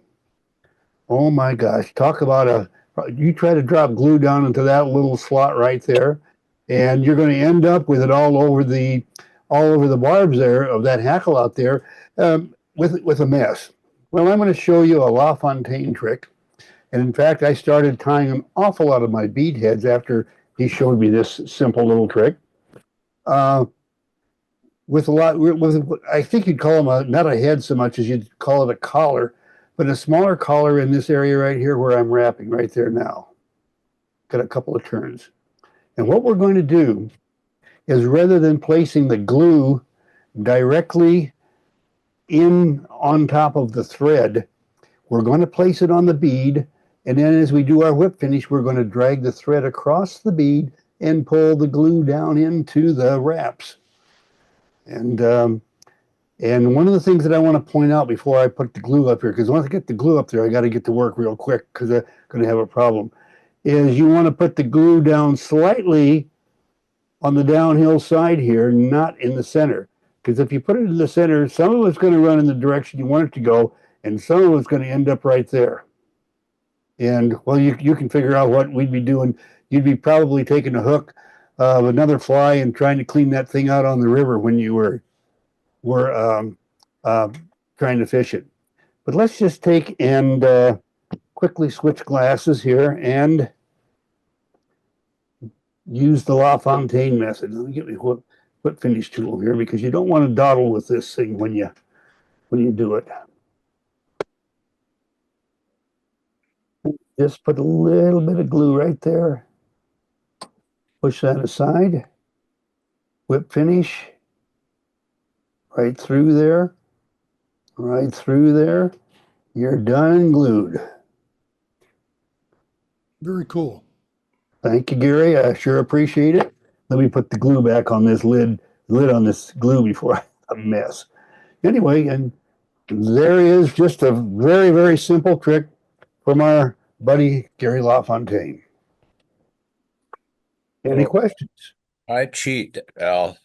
Oh my gosh, talk about you try to drop glue down into that little slot right there, and you're going to end up with it all over the barbs there of that hackle out there, with a mess. Well, I'm going to show you a LaFontaine trick. And in fact, I started tying an awful lot of my bead heads after he showed me this simple little trick. I think you'd call them not a head so much as you'd call it a collar, but a smaller collar in this area right here where I'm wrapping right there now. Got a couple of turns. And what we're going to do is, rather than placing the glue directly on top of the thread, we're going to place it on the bead, and then as we do our whip finish, we're going to drag the thread across the bead and pull the glue down into the wraps. And one of the things that I want to point out before I put the glue up here, because once I get the glue up there, I got to get to work real quick because I'm going to have a problem, is you want to put the glue down slightly on the downhill side here, not in the center. Because if you put it in the center, some of it's going to run in the direction you want it to go, and some of it's going to end up right there. And, well, you can figure out what we'd be doing. You'd be probably taking a hook of another fly and trying to clean that thing out on the river when you were trying to fish it. But let's just take and quickly switch glasses here and use the LaFontaine method. Let me get my whip finish tool here, because you don't want to dawdle with this thing when you do it. Just put a little bit of glue right there. Push that aside. Whip finish. Right through there. Right through there. You're done and glued. Very cool. Thank you, Gary. I sure appreciate it. Let me put the glue back on this lid on this glue before I have a mess. Anyway, and there is just a very, very simple trick from our buddy Gary LaFontaine. Any questions? I cheat, Al.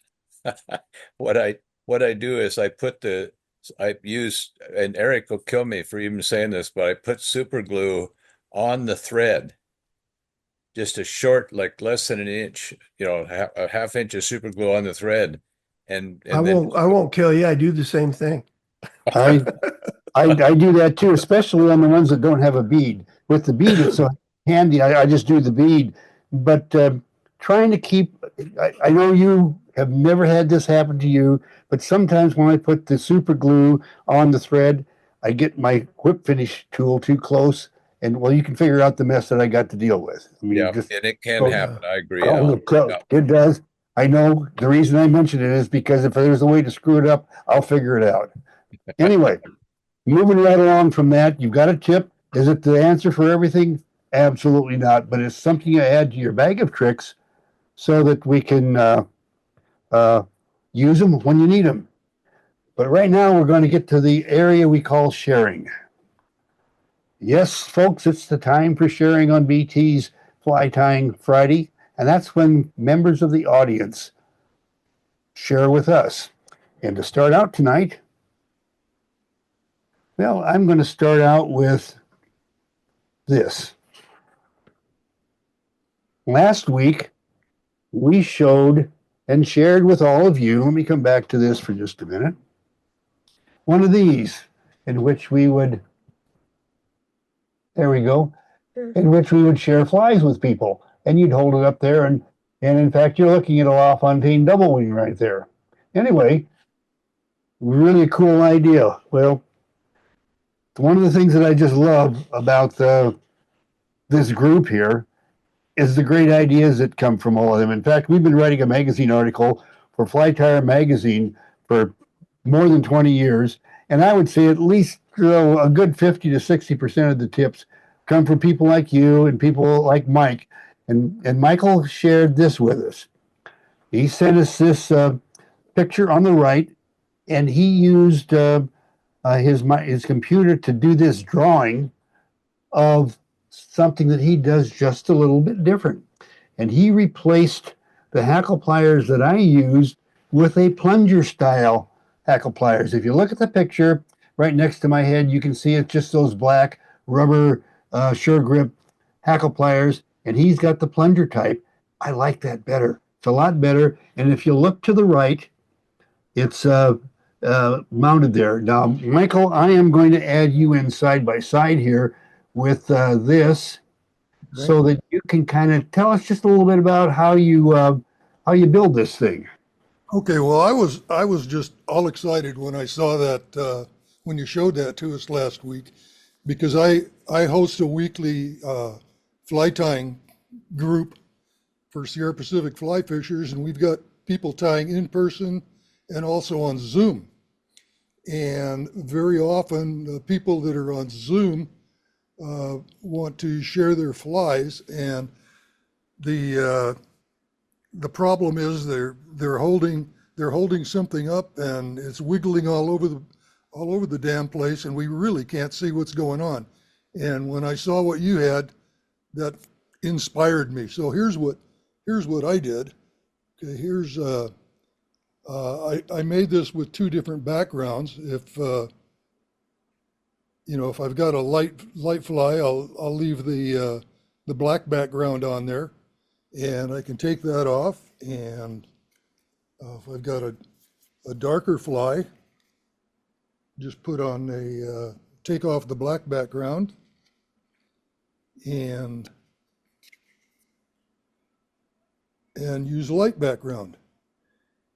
What I do is I use, and Eric will kill me for even saying this, but I put super glue on the thread. Just a short, like less than an inch, a half inch of super glue on the thread. And I won't kill you. I do the same thing. I do that too, especially on the ones that don't have a bead. With the bead, it's so handy. I just do the bead. But trying to keep, I know you have never had this happen to you, but sometimes when I put the super glue on the thread, I get my whip finish tool too close, and well, you can figure out the mess that I got to deal with. I mean, yeah, just and it can happen. I agree. It does. I know the reason I mentioned it is because if there's a way to screw it up, I'll figure it out. Anyway, moving right along from that, you've got a tip. Is it the answer for everything? Absolutely not. But it's something you add to your bag of tricks so that we can use them when you need them. But right now, we're going to get to the area we call sharing. Yes, folks, it's the time for sharing on BT's Fly Tying Friday. And that's when members of the audience share with us. And to start out tonight, well, I'm going to start out with this. Last week, we showed and shared with all of you. Let me come back to this for just a minute. One of these in which we would, there we go, in which we would share flies with people. And you'd hold it up there, and in fact, you're looking at a LaFontaine double wing right there. Anyway, really a cool idea. Well, one of the things that I just love about this group here is the great ideas that come from all of them. In fact, we've been writing a magazine article for Fly Tire Magazine for more than 20 years, and I would say at least a good 50 to 60% of the tips come from people like you and people like Mike. And Michael shared this with us. He sent us this picture on the right, and he used his computer to do this drawing of something that he does just a little bit different. And he replaced the hackle pliers that I use with a plunger style hackle pliers. If you look at the picture right next to my head, you can see it's just those black rubber sure grip hackle pliers, and he's got the plunger type. I like that better. It's a lot better. And if you look to the right, it's mounted there. Now, Michael, I am going to add you in side by side here with this, so that you can kind of tell us just a little bit about how you build this thing. Okay, well, I was just all excited when I saw that when you showed that to us last week, because I host a weekly fly tying group for Sierra Pacific fly fishers, and we've got people tying in person and also on Zoom. And very often, the people that are on Zoom want to share their flies, and the problem is they're holding something up, and it's wiggling all over the damn place, and we really can't see what's going on. And when I saw what you had, that inspired me. So here's what I did. Okay, I made this with two different backgrounds. If if I've got a light fly, I'll leave the black background on there, and I can take that off. And if I've got a darker fly, just put on take off the black background, and use light background.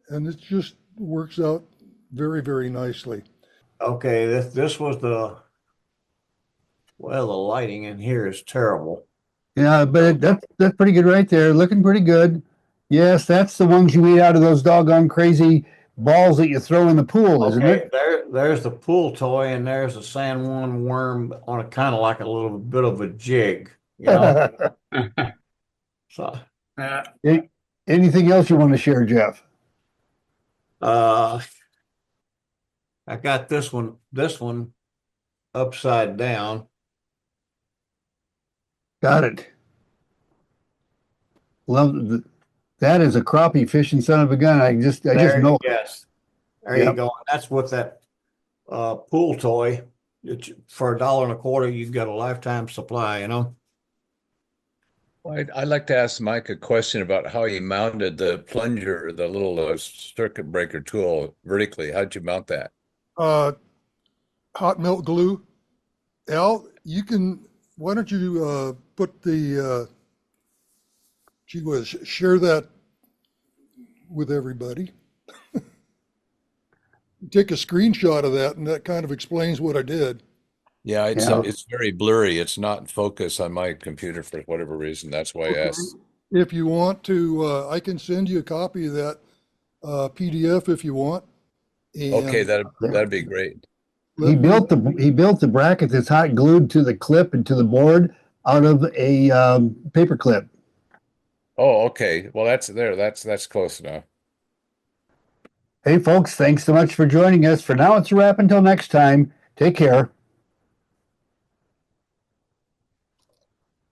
And it just works out very, very nicely. Okay, this was the lighting in here is terrible. Yeah, but that's pretty good right there. Looking pretty good. Yes, that's the ones you eat out of those doggone crazy balls that you throw in the pool, isn't Okay, it? there's the pool toy, and there's a San Juan worm on a kind of like a little bit of a jig, So Anything else you want to share, Jeff? I got this one upside down. Got it. Love that is a crappie fishing son of a gun. I just know. Yes, there you go. That's with that pool toy. For $1.25, you've got a lifetime supply. I'd like to ask Mike a question about how you mounted the plunger, the little circuit breaker tool vertically. How'd you mount that? Hot melt glue. Al, why don't you put the, share that with everybody. Take a screenshot of that, and that kind of explains what I did. Yeah, it's very blurry. It's not in focus on my computer for whatever reason. That's why I asked. If you want to, I can send you a copy of that PDF if you want. And Okay, that'd be great. He built the bracket that's hot glued to the clip and to the board out of a paper clip. Oh, okay. Well, that's close enough. Hey, folks, thanks so much for joining us. For now, it's a wrap. Until next time, take care.